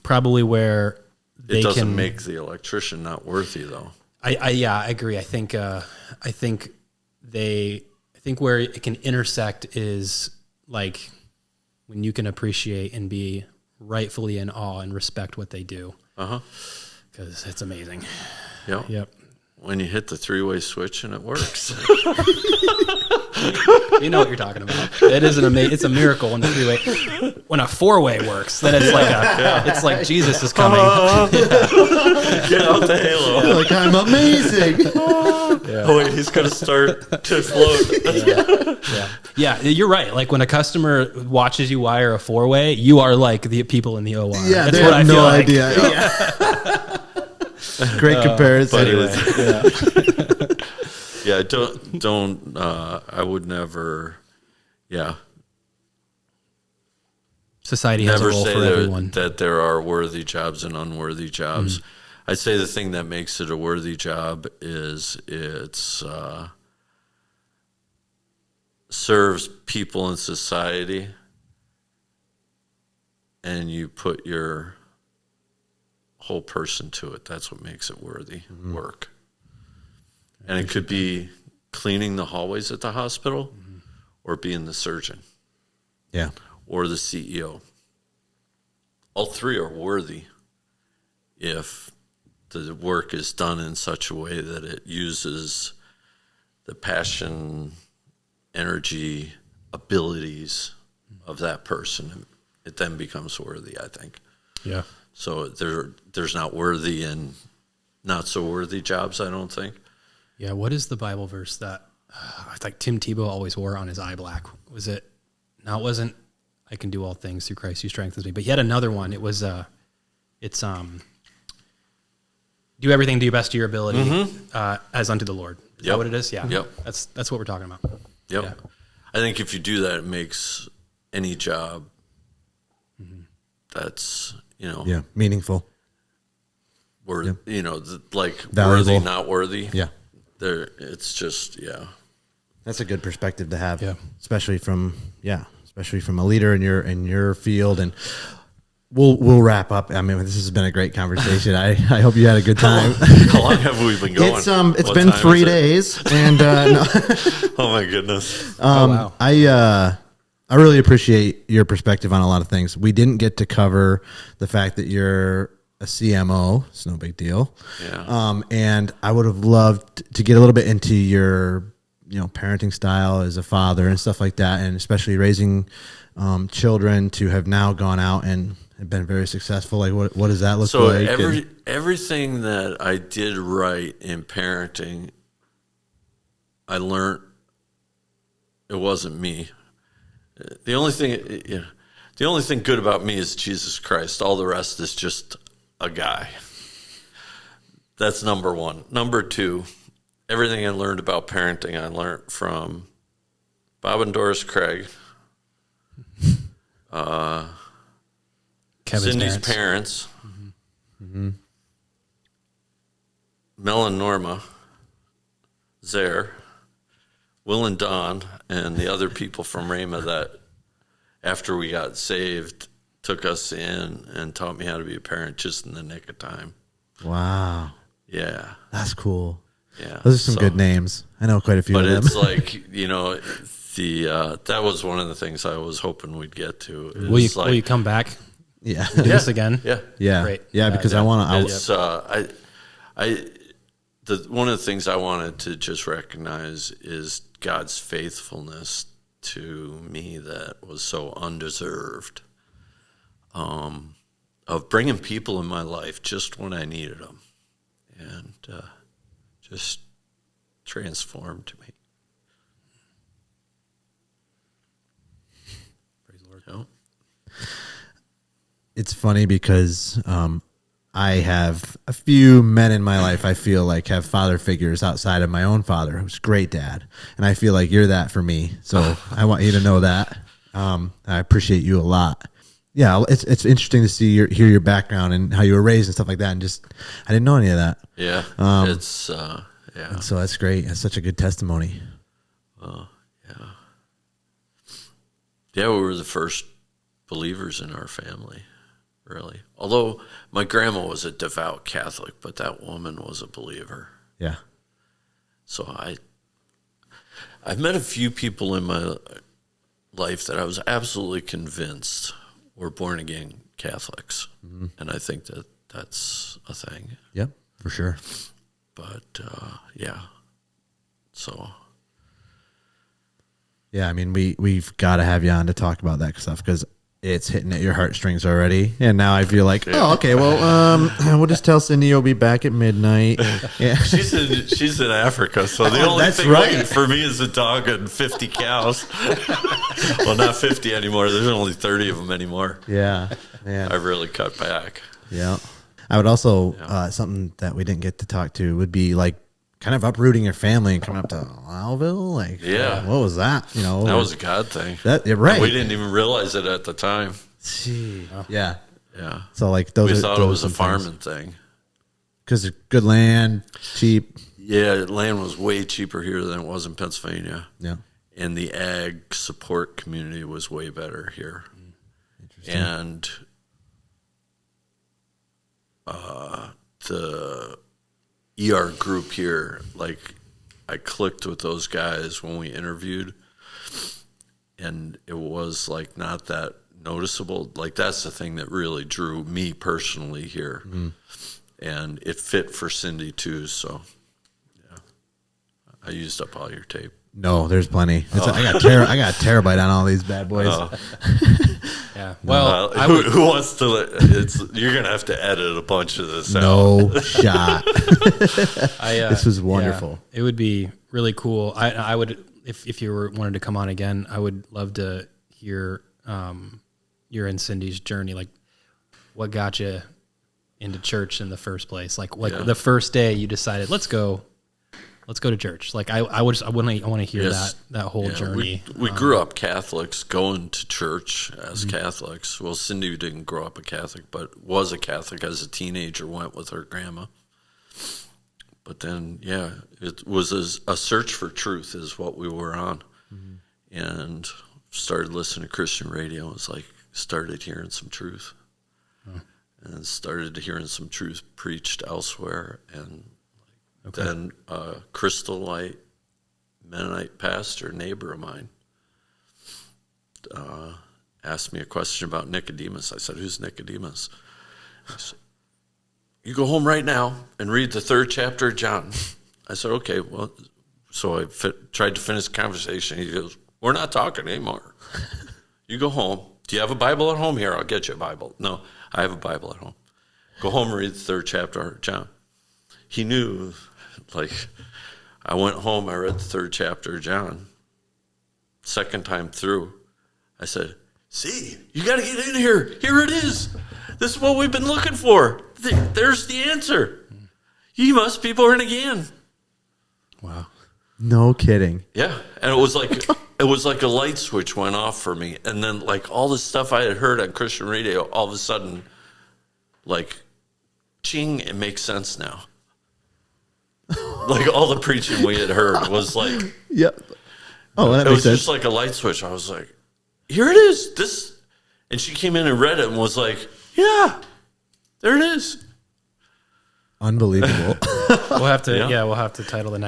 probably where it doesn't make the electrician not worthy, though. I agree. I think where it can intersect is like when you can appreciate and be rightfully in awe and respect what they do. Because it's amazing. Yep. When you hit the 3-way switch and it works. You know what you're talking about. It is it's a miracle when the 3-way, when a 4-way works, then it's like it's like Jesus is coming. Get out the halo. You're like, I'm amazing. Oh wait, he's gonna start to float. Yeah, you're right. Like when a customer watches you wire a 4-way, you are like the people in the OR. Yeah, that's they what have I feel no like. idea. Great comparison. Anyway, don't. I would never. Yeah. Society has never a role say for everyone. that there are worthy jobs and unworthy jobs. I'd say the thing that makes it a worthy job is it's serves people in society, and you put your whole person to it. That's what makes it worthy work. And it could be cleaning the hallways at the hospital or being the surgeon. Yeah. Or the CEO. All three are worthy if the work is done in such a way that it uses the passion, energy, abilities of that person. It then becomes worthy, I think. Yeah. So there's not worthy and not so worthy jobs, I don't think. Yeah. What is the Bible verse that like Tim Tebow always wore on his eye black. Was it? No, it wasn't. I can do all things through Christ who strengthens me. But he had another one. It was it's do everything to your best of your ability as unto the Lord. Is that what it is? Yeah. Yep. That's what we're talking about. Yep. Yeah. I think if you do that, it makes any job that's, meaningful. Worth, like Valuable. worthy, not worthy. Yeah. It's just, That's a good perspective to have. Yeah. Especially from a leader in your field. And we'll wrap up. I mean, this has been a great conversation. I hope you had a good time. How long have we been going? It's been 3 days, and no. Oh my goodness. Wow. I really appreciate your perspective on a lot of things. We didn't get to cover the fact that you're a CMO. It's no big deal. Yeah. And I would have loved to get a little bit into your, parenting style as a father and stuff like that, and especially raising children to have now gone out and have been very successful. Like, what does that look like? So everything that I did right in parenting, I learned it wasn't me. The only thing good about me is Jesus Christ. All the rest is just a guy. That's number one. Number two, everything I learned about parenting, I learned from Bob and Doris Craig, Cindy's parents, Mel and Norma, Zare, Will and Don, and the other people from Rhema that, after we got saved, took us in and taught me how to be a parent just in the nick of time. Wow. Yeah. That's cool. Yeah. Those are some good names. I know quite a few of them. But it's like, that was one of the things I was hoping we'd get to. Will you come back? Yeah. Do this again? Yeah. Yeah. Great. Yeah, because I want to. One of the things I wanted to just recognize is God's faithfulness to me that was so undeserved, of bringing people in my life just when I needed them, and just transformed me. Praise the Lord. Yeah. It's funny because I have a few men in my life I feel like have father figures outside of my own father, who's a great dad. And I feel like you're that for me. So I want you to know that. I appreciate you a lot. Yeah, it's interesting to hear your background and how you were raised and stuff like that. And just, I didn't know any of that. Yeah. And so that's great. That's such a good testimony. Yeah. Yeah, we were the first believers in our family, really. Although my grandma was a devout Catholic, but that woman was a believer. Yeah. So I've met a few people in my life that I was absolutely convinced were born-again Catholics. Mm-hmm. And I think that that's a thing. Yep, for sure. But, yeah. So... Yeah, I mean, we've got to have you on to talk about that stuff because it's hitting at your heartstrings already. And now I feel like, oh, okay, well, we'll just tell Cindy you'll be back at midnight. Yeah. She's in Africa, so the only thing waiting for me is a dog and 50 cows. Well, not 50 anymore. There's only 30 of them anymore. Yeah, man. I really cut back. Yeah. I would also, something that we didn't get to talk to would be like, kind of uprooting your family and coming up to Lowville, like, what was that? That was a God thing. Right. And we didn't even realize it at the time. Gee. Yeah. Yeah. So like we thought it was a farming thing because it's good land, cheap. Yeah, land was way cheaper here than it was in Pennsylvania. Yeah. And the ag support community was way better here. Interesting. And the ER group here, like I clicked with those guys when we interviewed, and it was like not that noticeable. Like that's the thing that really drew me personally here, and it fit for Cindy too. So, yeah, I used up all your tape. No, there's plenty. I got a terabyte on all these bad boys. Yeah. Well, who wants to? You're gonna have to edit a bunch of this out. No shot. This was wonderful. Yeah, it would be really cool. I would, if you wanted to come on again, I would love to hear your and Cindy's journey. Like, what got you into church in the first place? Like, the first day you decided, let's go to church. Like, I want to hear that whole journey. We grew up Catholics, going to church as Catholics. Well, Cindy didn't grow up a Catholic, but was a Catholic as a teenager, went with her grandma. But then, it was a search for truth is what we were on. And started listening to Christian radio. It was like, started hearing some truth. And started hearing some truth preached elsewhere. And then Crystal Light Mennonite pastor, neighbor of mine, asked me a question about Nicodemus. I said, "Who's Nicodemus?" He said, "You go home right now and read the 3rd chapter of John." I said, "Okay." Well, so I tried to finish the conversation. He goes, "We're not talking anymore. You go home. Do you have a Bible at home? Here, I'll get you a Bible." "No, I have a Bible at home." "Go home and read the 3rd chapter of John." He knew, like, I went home, I read the 3rd chapter of John. Second time through, I said, "See, you got to get in here. Here it is. This is what we've been looking for. There's the answer. You must be born again." Wow. No kidding. Yeah, and it was like a light switch went off for me, and then like all the stuff I had heard on Christian radio, all of a sudden, like, ching, it makes sense now. Like all the preaching we had heard was like, yep. Oh, that it makes was sense. just like a light switch. I was like, here it is. This, and she came in and read it and was like, yeah, there it is. Unbelievable. We'll have to title the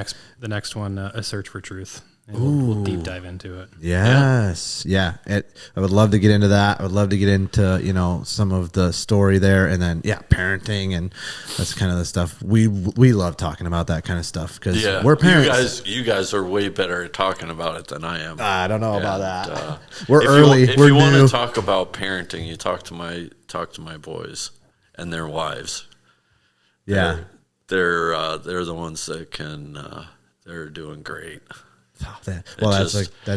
next one "A Search for Truth," and we'll deep dive into it. Yes, yeah. I would love to get into that. I would love to get into some of the story there, and then parenting, and that's kind of the stuff we love talking about, that kind of stuff, because we're parents. You guys are way better at talking about it than I am. I don't know about that. We're early. If you want to talk about parenting, you talk to my boys and their wives. Yeah, they're the ones that can. They're doing great. That's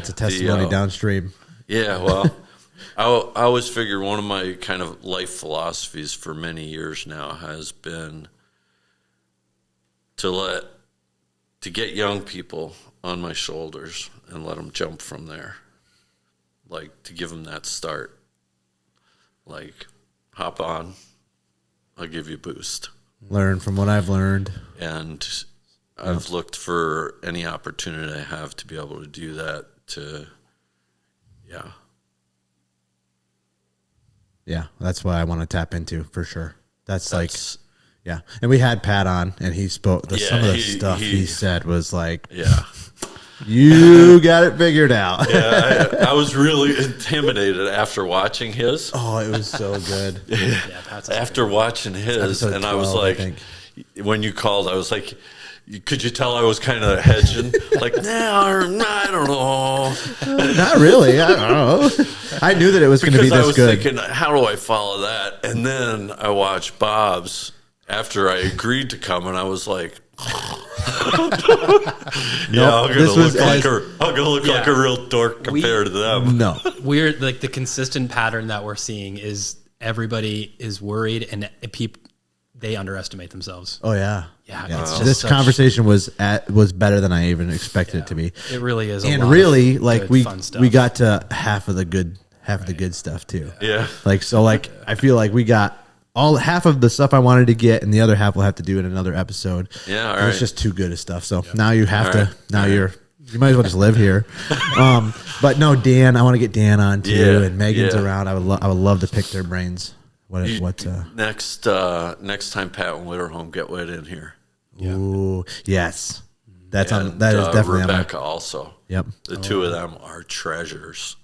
a testimony downstream. Yeah, well, I always figured one of my kind of life philosophies for many years now has been to get young people on my shoulders and let them jump from there, like to give them that start, like hop on, I'll give you a boost. Learn from what I've learned. And I've looked for any opportunity I have to be able to do that Yeah, that's what I want to tap into for sure. That's and we had Pat on, and he spoke. Some of the stuff he said was like, you got it figured out. I was really intimidated after watching his. Oh, it was so good. After watching his, and 12, I was like, when you called, I was like, could you tell I was kind of hedging? Like, I don't know. Not really. I don't know. I knew that it was going to be this good. I was thinking, how do I follow that? And then I watched Bob's after I agreed to come, and I was like, I'm gonna look like a real dork compared to them. No, we're like, the consistent pattern that we're seeing is everybody is worried, and they underestimate themselves. Oh yeah. It's this conversation was better than I even expected it to be. It really is, and really, like we got to half of the good stuff too. Yeah, I feel like we got half of the stuff I wanted to get, and the other half we'll have to do in another episode. Yeah, all right. It's just too good of stuff. So now you have to. Now you might as well just live here. But no, Dan, I want to get Dan on too, and Megan's around. I would love to pick their brains. Next time Pat and Witterholm get wet in here. Yeah. Ooh, yes. That is definitely Rebecca also. Yep. The two of them are treasures.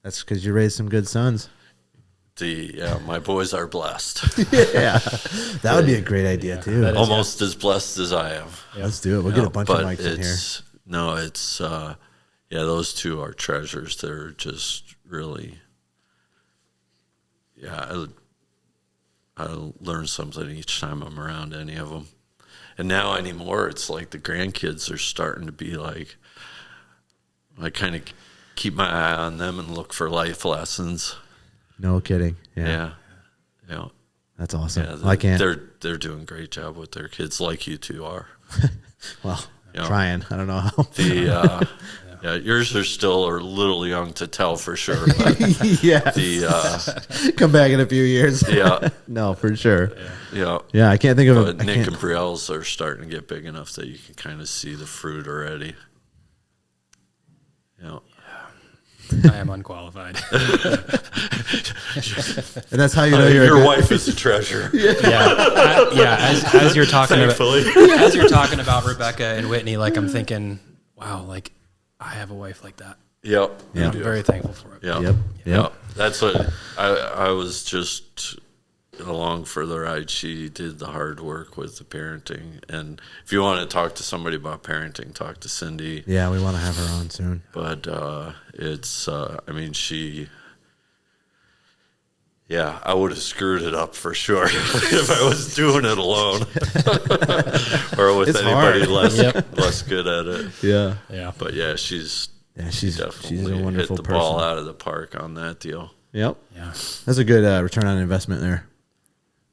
That's because you raised some good sons. My boys are blessed. Yeah. That would be a great idea too. Almost as blessed as I am. Yeah, let's do it. We'll get a bunch of mics in here. No, it's those two are treasures. They're just really, I learn something each time I'm around any of them. And now anymore, it's like the grandkids are starting to be like, I kind of keep my eye on them and look for life lessons. No kidding. Yeah. That's awesome. Yeah, I can't. They're doing a great job with their kids, like you two are. Well, trying. I don't know how. Yours are still a little young to tell for sure. But come back in a few years. Yeah. No, for sure. Yeah. I can't think of it. Nick and Brielle's are starting to get big enough that you can kind of see the fruit already. I am unqualified. And that's how you know your wife is a treasure. As you're talking about Rebecca and Whitney, like I'm thinking, wow, like I have a wife like that. Yep. I'm very thankful for it. Yep. That's what I was just along for the ride. She did the hard work with the parenting, and if you want to talk to somebody about parenting, talk to Cindy. Yeah, we want to have her on soon. But it's I would have screwed it up for sure if I was doing it alone or with anybody less good at it. Yeah. But she's definitely a wonderful hit the person. ball out of the park on that deal. Yep. Yeah. That's a good return on investment there.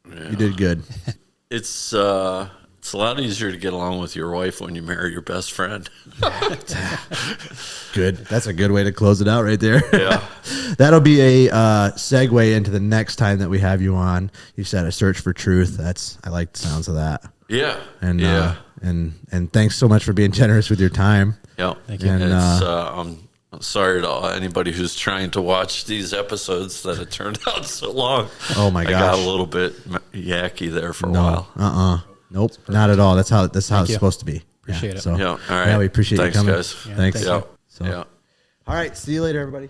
Yeah. You did good. It's a lot easier to get along with your wife when you marry your best friend. Good. That's a good way to close it out right there. Yeah. That'll be a segue into the next time that we have you on. You said a search for truth. I like the sounds of that. Yeah. And and thanks so much for being generous with your time. Yeah. Thank you. And I'm sorry to anybody who's trying to watch these episodes that it turned out so long. Oh my gosh. I got a little bit yacky there for a while. Nope, not at all. That's how it's supposed to be. Appreciate it. So, all right. we appreciate Thanks, you coming. guys. Thanks. Thank you. So, all right. See you later, everybody.